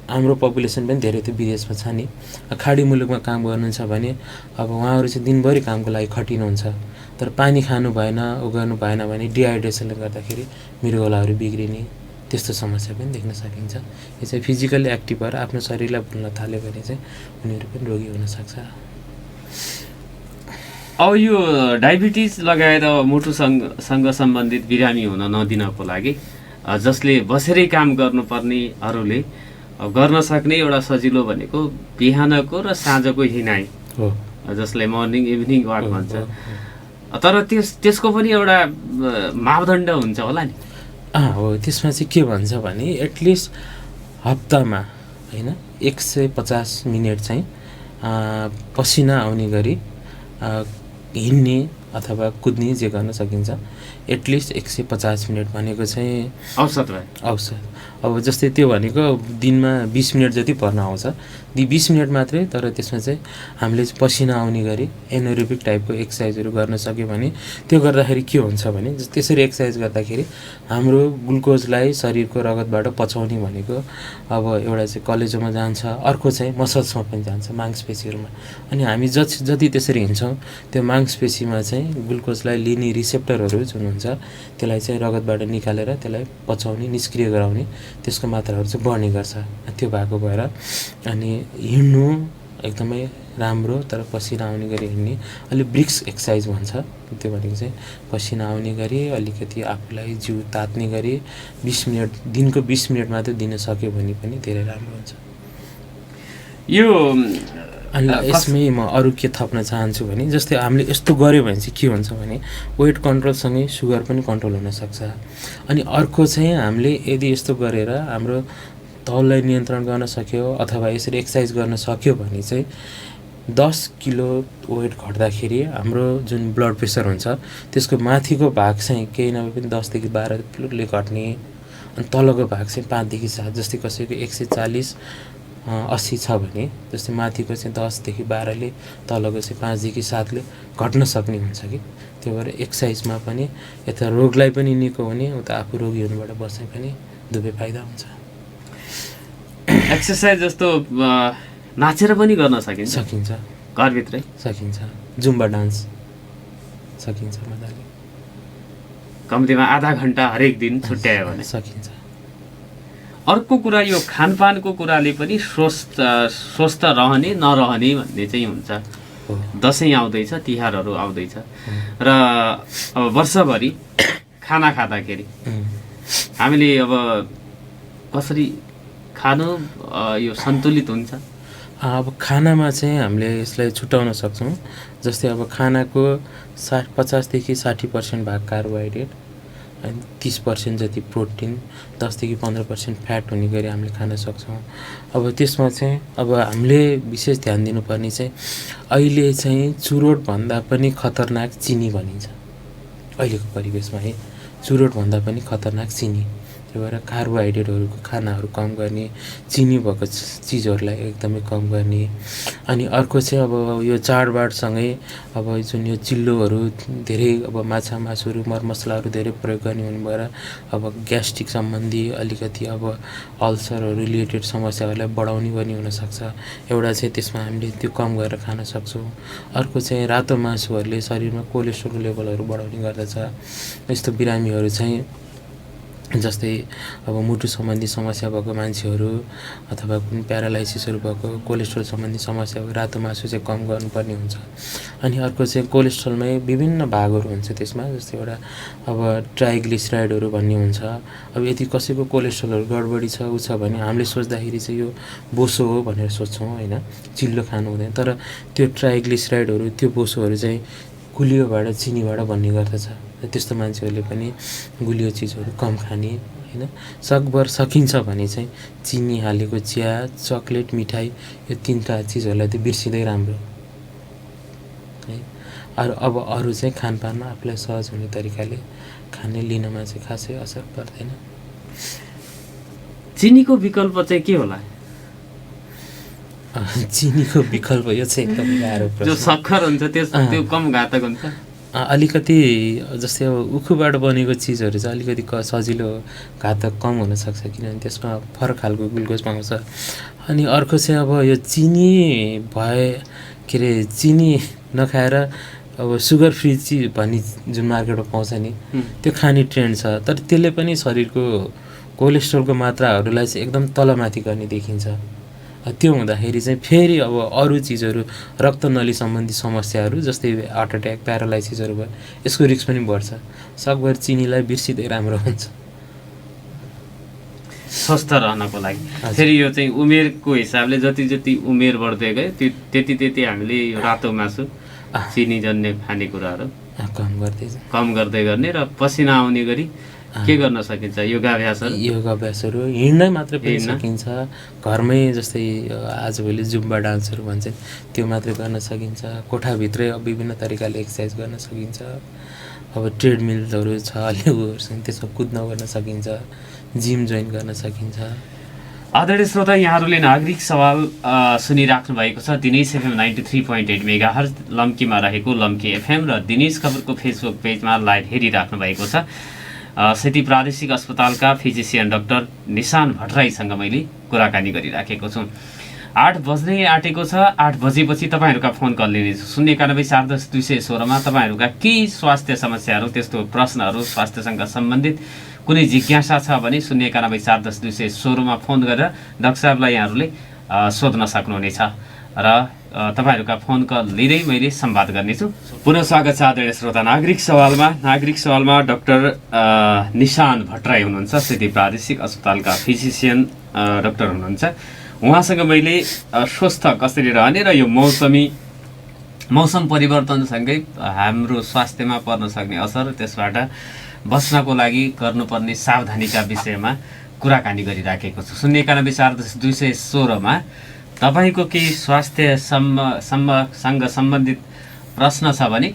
[SPEAKER 1] हाम्रो पपुलेसन पनि धेरै त विदेशमा छ नि। खाडी मुलुकमा काम गर्नुहुन्छ भने अब उहाँहरू चाहिँ दिनभरि कामको लागि खटिनुहुन्छ, तर पानी खानु भएन, उगाउनु भएन भने डिहाइड्रेसनले गर्दाखेरि मृगौलाहरू बिग्रिने त्यस्तो समस्या पनि देख्न सकिन्छ। यो चाहिँ फिजिकल्ली एक्टिभ भएर आफ्नो शरीरलाई भुल्न थाल्यो भने चाहिँ उनीहरू पनि रोगी हुनसक्छ।
[SPEAKER 2] अब यो डायबिटिज लगायत मुटुसँग सम्बन्धित बिरामी हुन नदिनको लागि जसले बसेरै काम गर्नुपर्नेहरूले गर्न सक्ने एउटा सजिलो भनेको बिहानको र साँझको हिँडाइ
[SPEAKER 1] हो,
[SPEAKER 2] जसलाई मर्निङ इभिनिङ वाक भन्छ। तर त्यसको पनि एउटा मापदण्ड हुन्छ होला नि?
[SPEAKER 1] हो, त्यसमा चाहिँ के भन्छ भने एटलिस्ट हप्तामा होइन 150 मिनट चाहिँ पसिना आउने गरी हिँड्ने अथवा कुद्ने जे गर्न सकिन्छ। एटलिस्ट 150 मिनट भनेको चाहिँ औसत। अब जस्तै त्यो भनेको दिनमा 20 मिनट जति पर्न आउँछ, 20 मिनट मात्रै। तर त्यसमा चाहिँ हामीले पसिना आउने गरी एनोरेबिक टाइपको एक्सर्साइजहरू गर्न सक्यो भने त्यो गर्दाखेरि के हुन्छ भने त्यसरी एक्सर्साइज गर्दाखेरि हाम्रो ग्लुकोजलाई शरीरको रगतबाट पचाउने भनेको अब एउटा चाहिँ कलेजोमा जान्छ, अर्को चाहिँ मसल्समा पनि जान्छ, मांसपेशीहरूमा। अनि हामी जति त्यसरी हिँड्छौँ त्यो मांसपेशीमा चाहिँ ग्लुकोजलाई लिने रिसेप्टरहरू जुन हुन्छ त्यसलाई चाहिँ रगतबाट निकालेर त्यसलाई पचाउने, निष्क्रिय गराउने त्यसको मात्राहरू चाहिँ बढ्ने गर्छ। त्यो भएको भएर अनि हिँड्नु एकदमै राम्रो, तर पसिना आउने गरी हिँड्ने, अलिक ब्रिक्स एक्सर्साइज भन्छ त्यो भनेको चाहिँ पसिना आउने गरी अलिकति आफूलाई जिउ तात्ने गरी 20 मिनट, दिनको 20 मिनट मात्रै दिन सक्यो भने पनि धेरै राम्रो हुन्छ।
[SPEAKER 2] यो
[SPEAKER 1] अनि यसमै म अरू के थप्न चाहन्छु भने जस्तै हामीले यस्तो गऱ्यो भने चाहिँ के हुन्छ भने वेट कन्ट्रोलसँगै सुगर पनि कन्ट्रोल हुनसक्छ। अनि अर्को चाहिँ हामीले यदि यस्तो गरेर हाम्रो तौललाई नियन्त्रण गर्न सक्यो अथवा यसरी एक्सर्साइज गर्न सक्यो भने चाहिँ 10 किलो वेट घट्दाखेरि हाम्रो जुन ब्लड प्रेसर हुन्छ त्यसको माथिको भाग चाहिँ केही नभए पनि 10 देखि 12 किलोले घट्ने, अनि तलको भाग चाहिँ 5 देखि 7, जस्तै कसैको 140/80 छ भने जस्तै माथिको चाहिँ 10 देखि 12ले, तलको चाहिँ 5 देखि 7ले घट्न सक्ने हुन्छ कि। त्यो भएर एक्सर्साइजमा पनि यता रोगलाई पनि निको हुने, उता आफू रोगी हुनुबाट बस्ने पनि दुवै फाइदा हुन्छ।
[SPEAKER 2] एक्सर्साइज जस्तो नाचेर पनि गर्न सकिन्छ घरभित्रै
[SPEAKER 1] सकिन्छ। जुम्बा डान्स सकिन्छ मजाले,
[SPEAKER 2] कम्तीमा आधा घन्टा हरेक दिन छुट्यायो भने
[SPEAKER 1] सकिन्छ।
[SPEAKER 2] अर्को कुरा यो खानपानको कुराले पनि स्वस्थ रहने नरहने भन्ने चाहिँ हुन्छ। दसैँ आउँदैछ, तिहारहरू आउँदैछ र अब वर्षभरि खाना खाँदाखेरि हामीले अब कसरी खानु यो सन्तुलित हुन्छ?
[SPEAKER 1] अब खानामा चाहिँ हामीले यसलाई छुट्याउन सक्छौँ। जस्तै अब खानाको 50 देखि 60% भाग कार्बोहाइड्रेट अनि 30% जति प्रोटिन, 10 देखि 15% फ्याट हुने गरी हामीले खान सक्छौँ। अब त्यसमा चाहिँ अब हामीले विशेष ध्यान दिनुपर्ने चाहिँ अहिले चाहिँ चुरोटभन्दा पनि खतरनाक चिनी भनिन्छ। अहिलेको परिवेशमा है चुरोटभन्दा पनि खतरनाक चिनी, त्यही भएर कार्बोहाइड्रेटहरूको खानाहरू कम गर्ने, चिनी भएको चिजहरूलाई एकदमै कम गर्ने। अनि अर्को चाहिँ अब यो चाडबाडसँगै अब जुन यो चिल्लोहरू धेरै अब माछा मासुहरू मरमसलाहरू धेरै प्रयोग गर्ने हुने भएर अब ग्यास्ट्रिक सम्बन्धी अलिकति अब अल्सरहरू रिलेटेड समस्याहरूलाई बढाउने पनि हुनसक्छ। एउटा चाहिँ त्यसमा हामीले त्यो कम गरेर खान सक्छौँ। अर्को चाहिँ रातो मासुहरूले शरीरमा कोलेस्ट्रोल लेभलहरू बढाउने गर्दछ। यस्तो बिरामीहरू चाहिँ जस्तै अब मुटु सम्बन्धी समस्या भएको मान्छेहरू अथवा कुनै प्यारालाइसिसहरू भएको, कोलेस्ट्रोल सम्बन्धी समस्या भएको रातो मासु चाहिँ कम गर्नुपर्ने हुन्छ। अनि अर्को चाहिँ कोलेस्ट्रोलमै विभिन्न भागहरू हुन्छ त्यसमा, जस्तै एउटा अब ट्राइग्लिसराइडहरू भन्ने हुन्छ। अब यदि कसैको कोलेस्ट्रोलहरू गडबडी छ ऊ छ भने हामीले सोच्दाखेरि चाहिँ यो बोसो हो भनेर सोच्छौँ होइन, चिल्लो खानु हुँदैन। तर त्यो ट्राइग्लिसराइडहरू त्यो बोसोहरू चाहिँ गुलियोबाट चिनीबाट बन्ने गर्दछ। त्यस्तो मान्छेहरूले पनि गुलियो चिजहरू कम खाने होइन। सकभर सकिन्छ भने चाहिँ चिनी हालेको चिया, चक्लेट, मिठाई यो तिनवटा चिजहरूलाई चाहिँ बिर्सिँदै राम्रो है। अब अरू चाहिँ खानपानमा आफूलाई सहज हुने तरिकाले खाने लिनमा चाहिँ खासै असर पर्दैन।
[SPEAKER 2] चिनीको विकल्प चाहिँ के होला?
[SPEAKER 1] चिनीको विकल्प यो चाहिँ एकदमै गाह्रो प्रश्न।
[SPEAKER 2] जो सक्खर हुन्छ त्यो कम घातक हुन्छ।
[SPEAKER 1] अलिकति जस्तै अब उखुबाट बनेको चिजहरू चाहिँ अलिकति सजिलो घातक कम हुनसक्छ, किनभने त्यसमा फरक खालको ग्लुकोज पाउँछ। अनि अर्को चाहिँ अब यो चिनी के अरे चिनी नखाएर अब सुगर फ्री चिज भन्ने जुन मार्केटमा पाउँछ नि त्यो खाने ट्रेन्ड छ। तर त्यसले पनि शरीरको कोलेस्ट्रोलको मात्राहरूलाई चाहिँ एकदम तलमाथि गर्ने देखिन्छ। त्यो हुँदाखेरि चाहिँ फेरि अब अरू चिजहरू रक्तनली सम्बन्धी समस्याहरू जस्तै हार्ट एट्याक, प्यारालाइसिसहरू भयो, यसको रिस्क पनि बढ्छ। सकभर चिनीलाई बिर्सिँदै राम्रो हुन्छ
[SPEAKER 2] स्वस्थ रहनको लागि। फेरि यो चाहिँ उमेरको हिसाबले जति उमेर बढ्दै गयो त्यति हामीले यो रातो मासु, चिनीजन्य खानेकुराहरू कम गर्दै गर्ने र पसिना आउने गरी के गर्न सकिन्छ? योगाभ्यासहरू हिँड्नै मात्रै पनि सकिन्छ। घरमै जस्तै आजभोलि जुम्बा डान्सहरू भन्छन् त्यो मात्रै गर्न सकिन्छ। कोठाभित्रै विभिन्न तरिकाले एक्सर्साइज गर्न सकिन्छ। अब ट्रेडमिलहरू छ अलिउहरूसँग त्यसमा कुद्न गर्न सकिन्छ, जिम जोइन गर्न सकिन्छ। आदरणीय श्रोता, यहाँहरूले नागरिक सवाल सुनिराख्नु भएको छ दिनेश एफएम 93.8 मेगाहर्ज लम्कीमा रहेको लम्की एफएम र दिनेश खबरको फेसबुक पेजमा लाइभ हेरिराख्नु भएको छ। सेती प्रादेशिक अस्पतालका फिजिसियन डाक्टर निशान भट्टराईसँग मैले कुराकानी गरिराखेको छु। 8 बज्नै आँटेको छ। 8 बजेपछि तपाईँहरूका फोन कल लिनेछु। 091-710-216 तपाईँहरूका केही स्वास्थ्य समस्याहरू, त्यस्तो प्रश्नहरू, स्वास्थ्यसँग सम्बन्धित कुनै जिज्ञासा छ भने 091-710-216 फोन गरेर डाक्टर साहबलाई यहाँहरूले सोध्न सक्नुहुनेछ र तपाईँहरूका फोन कल लिँदै मैले संवाद गर्नेछु। पुनः स्वागत छ आदरणीय श्रोता नागरिक सवालमा डाक्टर निशान भट्टराई हुनुहुन्छ, सेती प्रादेशिक अस्पतालका फिजिसियन डाक्टर हुनुहुन्छ। उहाँसँग मैले स्वस्थ कसरी रहने र यो मौसम परिवर्तनसँगै हाम्रो स्वास्थ्यमा पर्न सक्ने असर, त्यसबाट बच्नको लागि गर्नुपर्ने सावधानीका विषयमा कुराकानी गरिराखेको छु। 091-710-216 तपाईँको केही स्वास्थ्यसँग सम्बन्धित प्रश्न छ भने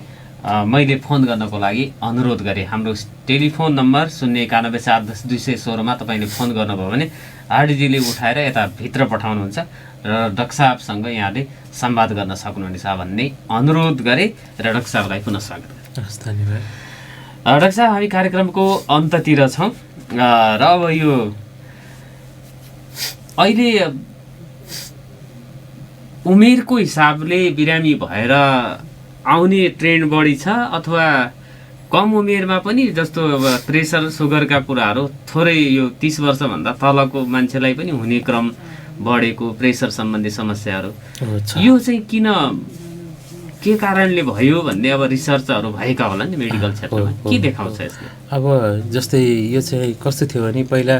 [SPEAKER 2] मैले फोन गर्नको लागि अनुरोध गरेँ। हाम्रो टेलिफोन नम्बर 091-710-216 तपाईँले फोन गर्नुभयो भने आरडिजीले उठाएर यता भित्र पठाउनुहुन्छ र डाक्टर साहबसँग यहाँले संवाद गर्न सक्नुहुनेछ भन्ने अनुरोध गरेँ र डाक्टर साहबलाई पुनः स्वागत गरेँ।
[SPEAKER 1] धन्यवाद।
[SPEAKER 2] डाक्टर साहब, हामी कार्यक्रमको अन्ततिर छौँ र अब यो अहिले उमेरको हिसाबले बिरामी भएर आउने ट्रेन्ड बढी छ अथवा कम उमेरमा पनि जस्तो अब प्रेसर, सुगरका कुराहरू थोरै यो 30 वर्षभन्दा तलको मान्छेलाई पनि हुने क्रम बढेको, प्रेसर सम्बन्धी समस्याहरू यो चाहिँ के कारणले भयो भन्ने अब रिसर्चहरू भएका होला नि मेडिकल क्षेत्रमा, के देखाउँछ यसले?
[SPEAKER 1] अब जस्तै यो चाहिँ कस्तो थियो भने पहिला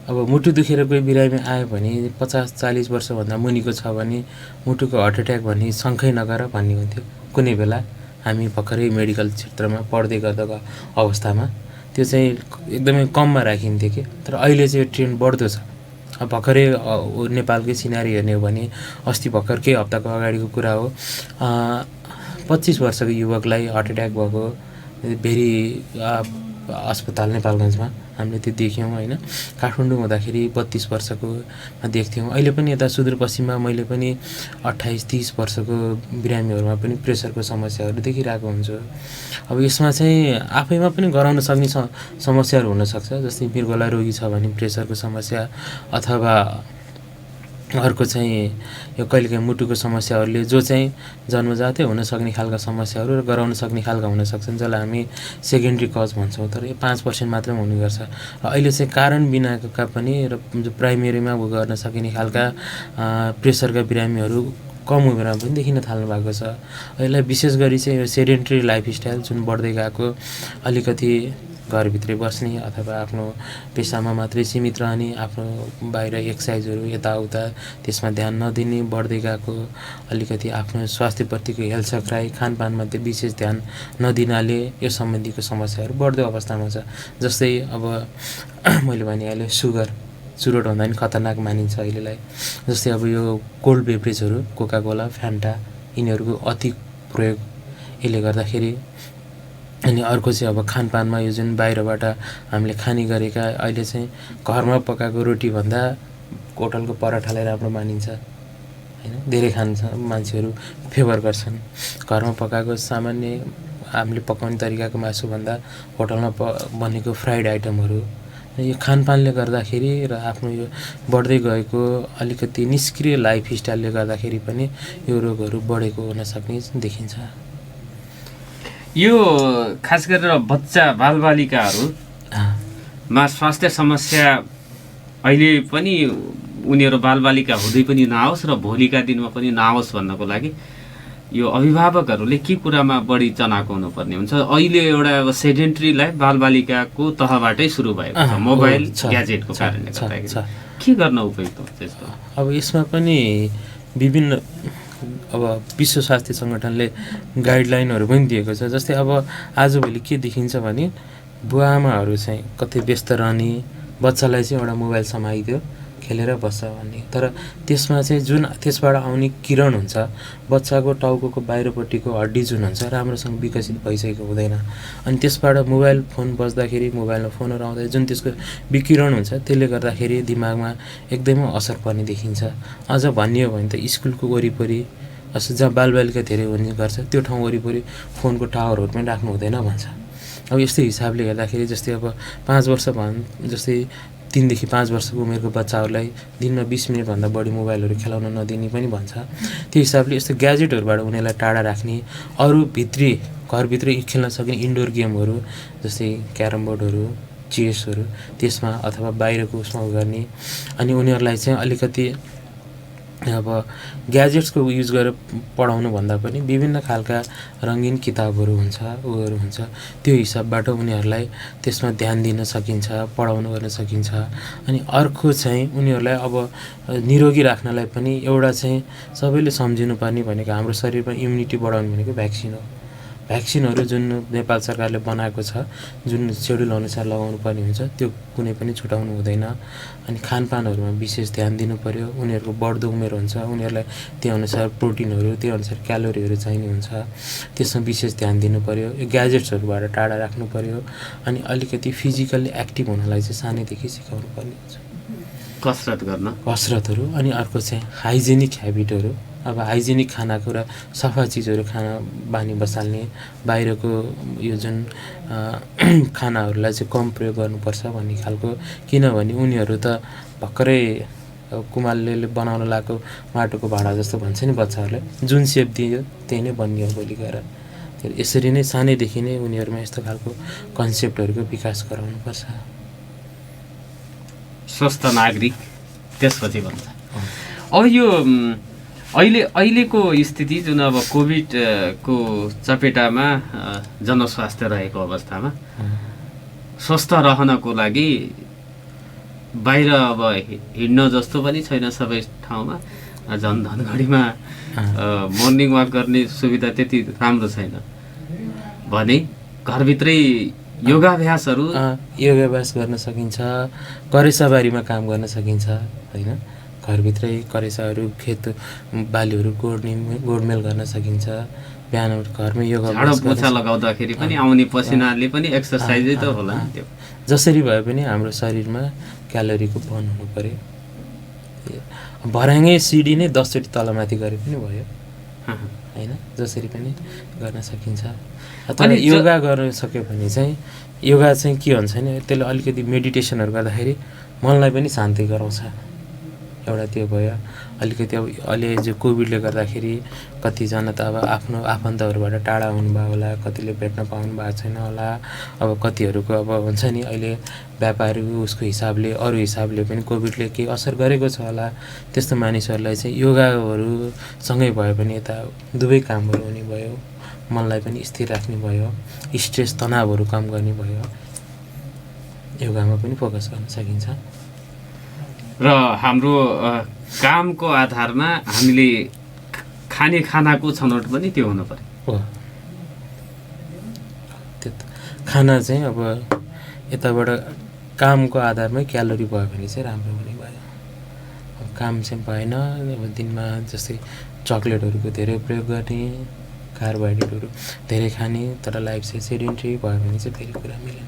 [SPEAKER 1] अब मुटु दुखेर कोही बिरामी आयो भने 50-40 वर्षभन्दा मुनिको छ भने मुटुको हार्ट एट्याक भन्ने शङ्कै नगर भन्ने हुन्थ्यो। कुनै बेला हामी भर्खरै मेडिकल क्षेत्रमा पढ्दै गर्दाको अवस्थामा त्यो चाहिँ एकदमै कममा राखिन्थ्यो कि। तर अहिले चाहिँ यो ट्रेन्ड बढ्दो छ। भर्खरै नेपालकै सिनारी हेर्ने हो भने अस्ति भर्खर केही हप्ताको अगाडिको कुरा हो, 25 वर्षको युवकलाई हार्ट एट्याक भएको भेरी अस्पताल नेपालगञ्जमा हामीले त्यो देख्यौँ होइन। काठमाडौँ हुँदाखेरि 32 वर्षकोमा देख्थ्यौँ। अहिले पनि यता सुदूरपश्चिममा मैले पनि 28-30 वर्षको बिरामीहरूमा पनि प्रेसरको समस्याहरू देखिरहेको हुन्छु। अब यसमा चाहिँ आफैमा पनि गराउन सक्ने समस्याहरू हुनसक्छ। जस्तै मृगौला रोगी छ भने प्रेसरको समस्या, अथवा अर्को चाहिँ यो कहिलेकाहीँ मुटुको समस्याहरूले जो चाहिँ जन्मजातै हुनसक्ने खालका समस्याहरू र गराउन सक्ने खालका हुनसक्छन्, जसलाई हामी सेकेन्ड्री कज भन्छौँ। तर यो 5% मात्रै हुने गर्छ। र अहिले चाहिँ कारण बिनाका पनि र जो प्राइमेरीमा गर्न सकिने खालका प्रेसरका बिरामीहरू कम उमेरमा पनि देखिन थाल्नु भएको छ। यसलाई विशेष गरी चाहिँ यो सेडेन्ट्री लाइफस्टाइल जुन बढ्दै गएको, अलिकति घरभित्रै बस्ने अथवा आफ्नो पेसामा मात्रै सीमित रहने, आफ्नो बाहिर एक्सर्साइजहरू यताउता त्यसमा ध्यान नदिने, बढ्दै गएको अलिकति आफ्नो स्वास्थ्यप्रतिको हेलचक्राइ, खानपानमा त्यो विशेष ध्यान नदिनाले यो सम्बन्धीको समस्याहरू बढ्दो अवस्थामा छ। जस्तै अब मैले भनिहालेँ सुगर, चुरोट हुँदा नि खतरनाक मानिन्छ अहिलेलाई। जस्तै अब यो कोल्ड बेभरेजहरू, कोकाकोला, फ्यान्टा, यिनीहरूको अति प्रयोग यसले गर्दाखेरि। अनि अर्को चाहिँ अब खानपानमा यो जुन बाहिरबाट हामीले खाने गरेका, अहिले चाहिँ घरमा पकाएको रोटीभन्दा होटलको पराठालाई राम्रो मानिन्छ होइन। धेरै खान्छ मान्छेहरू, फेभर गर्छन् घरमा पकाएको सामान्य हामीले पकाउने तरिकाको मासुभन्दा होटलमा बनेको फ्राइड आइटमहरू। यो खानपानले गर्दाखेरि र आफ्नो यो बढ्दै गएको अलिकति निष्क्रिय लाइफस्टाइलले गर्दाखेरि पनि यो रोगहरू बढेको हुनसक्ने देखिन्छ।
[SPEAKER 2] यो खास गरेर बच्चा बालबालिकाहरूमा स्वास्थ्य समस्या अहिले पनि उनीहरू बालबालिका हुँदै पनि नआओस् र भोलिका दिनमा पनि नआओस् भन्नको लागि यो अभिभावकहरूले के कुरामा बढी चनाखो हुनुपर्ने हुन्छ? अहिले एउटा अब सेडेन्ट्री लाइफ बालबालिकाको तहबाटै सुरु भएको छ, मोबाइल ग्याजेटको कारणले गर्दाखेरि के गर्न उपयुक्त हुन्छ यस्तो?
[SPEAKER 1] अब यसमा पनि विभिन्न अब विश्व स्वास्थ्य सङ्गठनले गाइडलाइनहरू पनि दिएको छ। जस्तै अब आजभोलि के देखिन्छ भने बुवा आमाहरू चाहिँ कतै व्यस्त रहने, बच्चालाई चाहिँ एउटा मोबाइल समाइदियो, खेलेर बस्छ भन्ने। तर त्यसमा चाहिँ जुन त्यसबाट आउने किरण हुन्छ, बच्चाको टाउको बाहिरपट्टिको हड्डी जुन हुन्छ राम्रोसँग विकसित भइसकेको हुँदैन। अनि त्यसबाट मोबाइल फोन बज्दाखेरि, मोबाइलमा फोनहरू आउँदा जुन त्यसको विकिरण हुन्छ, त्यसले गर्दाखेरि दिमागमा एकदमै असर पर्ने देखिन्छ। अझ भनियो भने त स्कुलको वरिपरि जहाँ बालबालिका धेरै हुने गर्छ त्यो ठाउँ वरिपरि फोनको टावरहरू पनि राख्नु हुँदैन भन्छ। अब यस्तै हिसाबले हेर्दाखेरि जस्तै अब 5 वर्ष जस्तै 3 देखि 5 वर्षको उमेरको बच्चाहरूलाई दिनमा 20 मिनटभन्दा बढी मोबाइलहरू खेलाउन नदिने पनि भन्छ। त्यो हिसाबले यस्तो ग्याजेटहरूबाट उनीहरूलाई टाढा राख्ने, अरू भित्री घरभित्रै खेल्न सक्ने इन्डोर गेमहरू जस्तै क्यारम बोर्डहरू, चेसहरू त्यसमा अथवा बाहिरको उसमा गर्ने। अनि उनीहरूलाई चाहिँ अलिकति अब ग्याजेट्सको युज गरेर पढाउनु भन्दा पनि विभिन्न खालका रङ्गीन किताबहरू हुन्छ, उयोहरू हुन्छ, त्यो हिसाबबाट उनीहरूलाई त्यसमा ध्यान दिन सकिन्छ, पढाउनु गर्न सकिन्छ। अनि अर्को चाहिँ उनीहरूलाई अब निरोगी राख्नलाई पनि एउटा चाहिँ सबैले सम्झिनुपर्ने भनेको हाम्रो शरीरमा इम्युनिटी बढाउनु भनेको भ्याक्सिन हो। भ्याक्सिनहरू जुन नेपाल सरकारले बनाएको छ, जुन सेड्युल अनुसार लगाउनु पर्ने हुन्छ, त्यो कुनै पनि छुटाउनु हुँदैन। अनि खानपानहरूमा विशेष ध्यान दिनु पर्यो। उनीहरूको बढ्दो उमेर हुन्छ, उनीहरूलाई त्यो अनुसार प्रोटिनहरू, त्यो अनुसार क्यालोरीहरू चाहिने हुन्छ, त्यसमा विशेष ध्यान दिनु पर्यो। यो ग्याजेट्सहरूबाट टाढा राख्नु पर्यो। अनि अलिकति फिजिकल्ली एक्टिभ हुनलाई चाहिँ सानैदेखि सिकाउनु पर्ने हुन्छ, कसरतहरू। अनि अर्को चाहिँ हाइजेनिक ह्याबिटहरू। अब हाइजेनिक खानाकुरा, सफा चिजहरू खाना बानी बसाल्ने, बाहिरको यो जुन खानाहरूलाई चाहिँ कम प्रयोग गर्नुपर्छ भन्ने खालको। किनभने उनीहरू त भर्खरै कुमारले बनाउन लागेको माटोको भाँडा जस्तो भन्छ नि बच्चाहरूलाई, जुन सेप दियो त्यही नै बन्ने हो भोलि गएर। यसरी नै सानैदेखि नै उनीहरूमा यस्तो खालको कन्सेप्टहरूको विकास गराउनुपर्छ।
[SPEAKER 2] स्वस्थ नागरिक त्यसपछि भन्छ। अब यो अहिलेको स्थिति जुन अब कोभिडको चपेटामा जनस्वास्थ्य रहेको अवस्थामा स्वस्थ रहनको लागि बाहिर अब हिँड्न जस्तो पनि छैन सबै ठाउँमा। धनगढीमा मर्निङ वाक गर्ने सुविधा त्यति राम्रो छैन भने घरभित्रै योगाभ्यासहरू
[SPEAKER 1] गर्न सकिन्छ। करेसाबारीमा काम गर्न सकिन्छ होइन। घरभित्रै करेसाहरू, खेत बालीहरू गोडमेल गर्न सकिन्छ। बिहान घरमै योगा
[SPEAKER 2] झाडो पोछा लगाउँदाखेरि पनि आउने पसिनाले पनि एक्सर्साइजै त होला नि त्यो।
[SPEAKER 1] जसरी भए पनि हाम्रो शरीरमा क्यालोरीको बर्न हुनु पऱ्यो। भर्याङै सिडी नै 10 चोटि तलमाथि गरे पनि भयो होइन, जसरी पनि गर्न सकिन्छ। तर योगा गर्न सक्यो भने चाहिँ योगा चाहिँ के हुन्छ भने त्यसले अलिकति मेडिटेसनहरू गर्दाखेरि मनलाई पनि शान्ति गराउँछ। एउटा त्यो भयो। अलिकति अब अहिले जो कोभिडले गर्दाखेरि कतिजना त अब आफ्नो आफन्तहरूबाट टाढा हुनुभयो होला, कतिले भेट्न पाउनु भएको छैन होला। अब कतिहरूको अब हुन्छ नि अहिले व्यापारी उसको हिसाबले अरू हिसाबले पनि कोभिडले केही असर गरेको छ होला। त्यस्तो मानिसहरूलाई चाहिँ योगाहरू सँगै भयो भने यता दुवै कामहरू हुने भयो, मनलाई पनि स्थिर राख्ने भयो, स्ट्रेस तनावहरू कम गर्ने भयो। योगामा पनि फोकस गर्न सकिन्छ।
[SPEAKER 2] र हाम्रो कामको आधारमा हामीले खाने खानाको छनौट पनि त्यो हुनु पर्यो।
[SPEAKER 1] हो, त्यो खाना चाहिँ अब यताबाट कामको आधारमै क्यालोरी भयो भने चाहिँ राम्रो हुने भयो। अब काम चाहिँ भएन, अब दिनमा जस्तै चक्लेटहरूको धेरै प्रयोग गर्ने, कार्बोहाइड्रेटहरू धेरै खाने, तर लाइफ चाहिँ सेडेन्ट्री भयो भने चाहिँ फेरि कुरा मिलेन।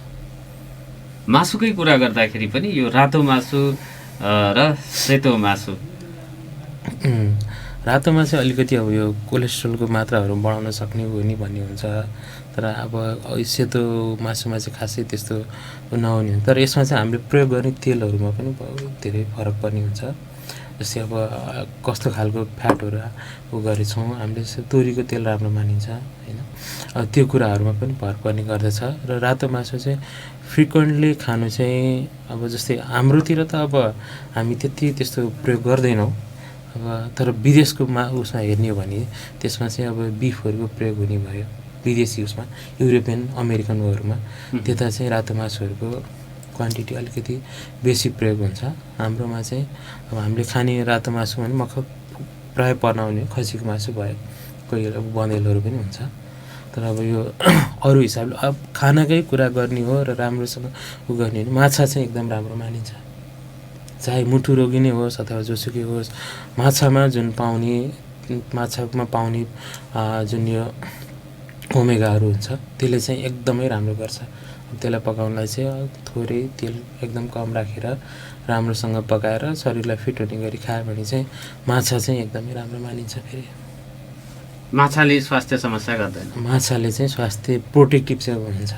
[SPEAKER 2] मासुकै कुरा गर्दाखेरि पनि यो रातो मासु र सेतो मासु,
[SPEAKER 1] रातोमा चाहिँ अलिकति अब यो कोलेस्ट्रोलको मात्राहरू बढाउन सक्ने हो नि भन्ने हुन्छ। तर अब सेतो मासुमा चाहिँ खासै त्यस्तो नहुने हुन्छ। तर यसमा चाहिँ हामीले प्रयोग गर्ने तेलहरूमा पनि धेरै फरक पर्ने हुन्छ। जस्तै अब कस्तो खालको फ्याटहरू गरेछौँ हामीले, तोरीको तेल राम्रो मानिन्छ होइन। त्यो कुराहरूमा पनि भर पर्ने गर्दछ। र रातो मासु चाहिँ फ्रिक्वेन्टली खानु चाहिँ अब जस्तै हाम्रोतिर त अब हामी त्यस्तो प्रयोग गर्दैनौँ। अब तर विदेशको उसमा हेर्ने हो भने त्यसमा चाहिँ अब बिफहरूको प्रयोग हुने भयो। विदेशी उसमा युरोपियन अमेरिकनहरूमा त्यता चाहिँ रातो मासुहरूको क्वान्टिटी अलिकति बेसी प्रयोग हुन्छ। हाम्रोमा चाहिँ अब हामीले खाने रातो मासु भने प्रायः बनाउने खसीको मासु भयो, कोही अब बँदेलहरू पनि हुन्छ। तर अब यो अरू हिसाबले अब खानाकै कुरा गर्ने हो र राम्रोसँग गर्ने हो भने माछा चाहिँ एकदम राम्रो मानिन्छ। चाहे मुटु रोगी नै होस् अथवा जोसुकै होस्, माछामा पाउने जुन यो ओमेगाहरू हुन्छ त्यसले चाहिँ एकदमै राम्रो गर्छ। त्यसलाई पकाउनलाई चाहिँ थोरै तेल एकदम कम राखेर राम्रोसँग पकाएर शरीरलाई फिट हुने गरी खायो भने चाहिँ माछा चाहिँ एकदमै राम्रो मानिन्छ। फेरि
[SPEAKER 2] माछाले स्वास्थ्य समस्या गर्दैन।
[SPEAKER 1] माछाले चाहिँ स्वास्थ्य प्रोटेक्टिभ चाहिँ हुन्छ।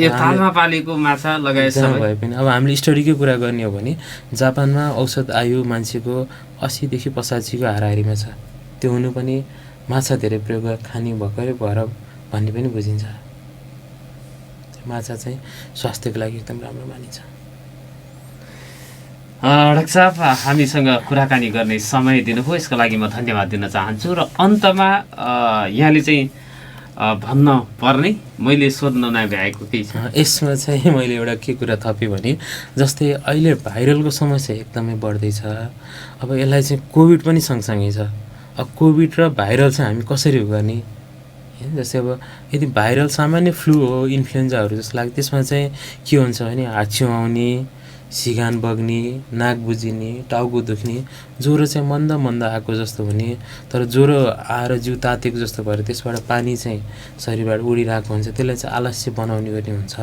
[SPEAKER 2] यो तालमा पालेको माछा लगाए
[SPEAKER 1] जहाँ भए पनि अब हामीले स्टडीकै कुरा गर्ने हो भने जापानमा औसत आयु मान्छेको 80 देखि 85 को हाराहारीमा छ। त्यो हुनु पनि माछा धेरै प्रयोग खाने भएकै भएर भन्ने पनि बुझिन्छ। माछा चाहिँ स्वास्थ्यको लागि एकदम राम्रो मानिन्छ।
[SPEAKER 2] डाक्टर साहब, हामीसँग कुराकानी गर्ने समय दिनुभयो, यसको लागि म धन्यवाद दिन चाहन्छु। र अन्तमा यहाँले चाहिँ भन्न पर्ने, मैले सोध्न नभ्याएको केही छ?
[SPEAKER 1] यसमा चाहिँ मैले एउटा के कुरा थपेँ भने जस्तै अहिले भाइरलको समस्या एकदमै बढ्दैछ। अब यसलाई चाहिँ कोभिड पनि सँगसँगै छ। अब कोभिड र भाइरल चाहिँ हामी कसरी गर्ने? जस्तै अब यदि भाइरल सामान्य फ्लू हो, इन्फ्लुएन्जाहरू जस्तो लाग्छ, त्यसमा चाहिँ के हुन्छ भने हाच्छिउँ आउने, सिगान बग्ने, नाक बुझिने, टाउको दुख्ने, ज्वरो चाहिँ मन्द मन्द आएको जस्तो हुने। तर ज्वरो आएर जिउ तातेको जस्तो भएर त्यसबाट पानी चाहिँ शरीरबाट उडिरहेको हुन्छ, त्यसलाई चाहिँ आलस्य बनाउने गर्ने हुन्छ।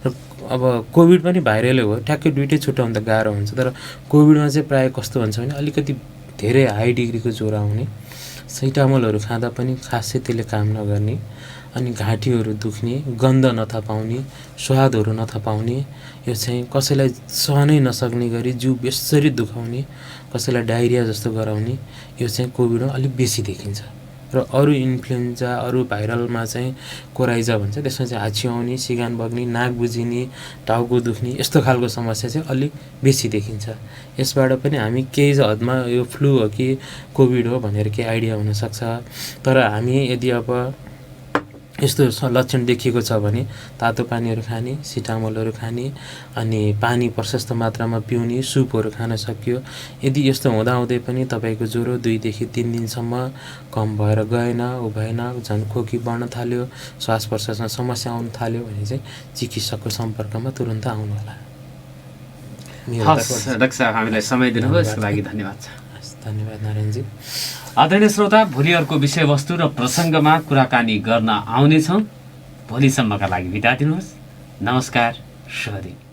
[SPEAKER 1] र अब कोभिड पनि भाइरलै हो, ठ्याक्कै दुइटै छुट्याउनु त गाह्रो हुन्छ। तर कोभिडमा चाहिँ प्रायः कस्तो हुन्छ भने अलिकति धेरै हाई डिग्रीको ज्वरो आउने, सेटामोलहरू खाँदा पनि खासै त्यसले काम नगर्ने, अनि घाँटीहरू दुख्ने, गन्ध नथपाउने, स्वादहरू नथपाउने, यो चाहिँ कसैलाई सहनै नसक्ने गरी जिउ बेसरी दुखाउने, कसैलाई डायरिया जस्तो गराउने, यो चाहिँ कोभिडमा अलिक बेसी देखिन्छ। र अरू इन्फ्लुएन्जा, अरू भाइरलमा चाहिँ कोराइजा भन्छ, त्यसमा चाहिँ हाच्छिउँ आउने, सिगान बग्ने, नाक बुझिने, टाउको दुख्ने, यस्तो खालको समस्या चाहिँ अलिक बेसी देखिन्छ। यसबाट पनि हामी केही हदमा यो फ्लू हो कि कोभिड हो भनेर केही आइडिया हुनसक्छ। तर हामी यदि अब यस्तो लक्षण देखिएको छ भने तातो पानीहरू खाने, सिटामोलहरू खाने, अनि पानी प्रशस्त मात्रामा पिउने, सुपहरू खान सक्यो। यदि यस्तो हुँदाहुँदै पनि तपाईँको ज्वरो 2 देखि 3 दिनसम्म कम भएर गएन, भएन, झन् खोकी बढ्न थाल्यो, श्वास प्रश्वासमा समस्या आउन थाल्यो भने चाहिँ चिकित्सकको सम्पर्कमा तुरुन्त आउनु होला।
[SPEAKER 2] डाक्टर साहब, हामीलाई समय दिनुभयो, यसको लागि धन्यवाद छ।
[SPEAKER 1] धन्यवाद नारायणजी।
[SPEAKER 2] आदरणीय श्रोता, भोलि अर्को विषयवस्तु र प्रसङ्गमा कुराकानी गर्न आउनेछौँ। भोलिसम्मका लागि बिदा दिनुहोस्। नमस्कार, शुभ दिन।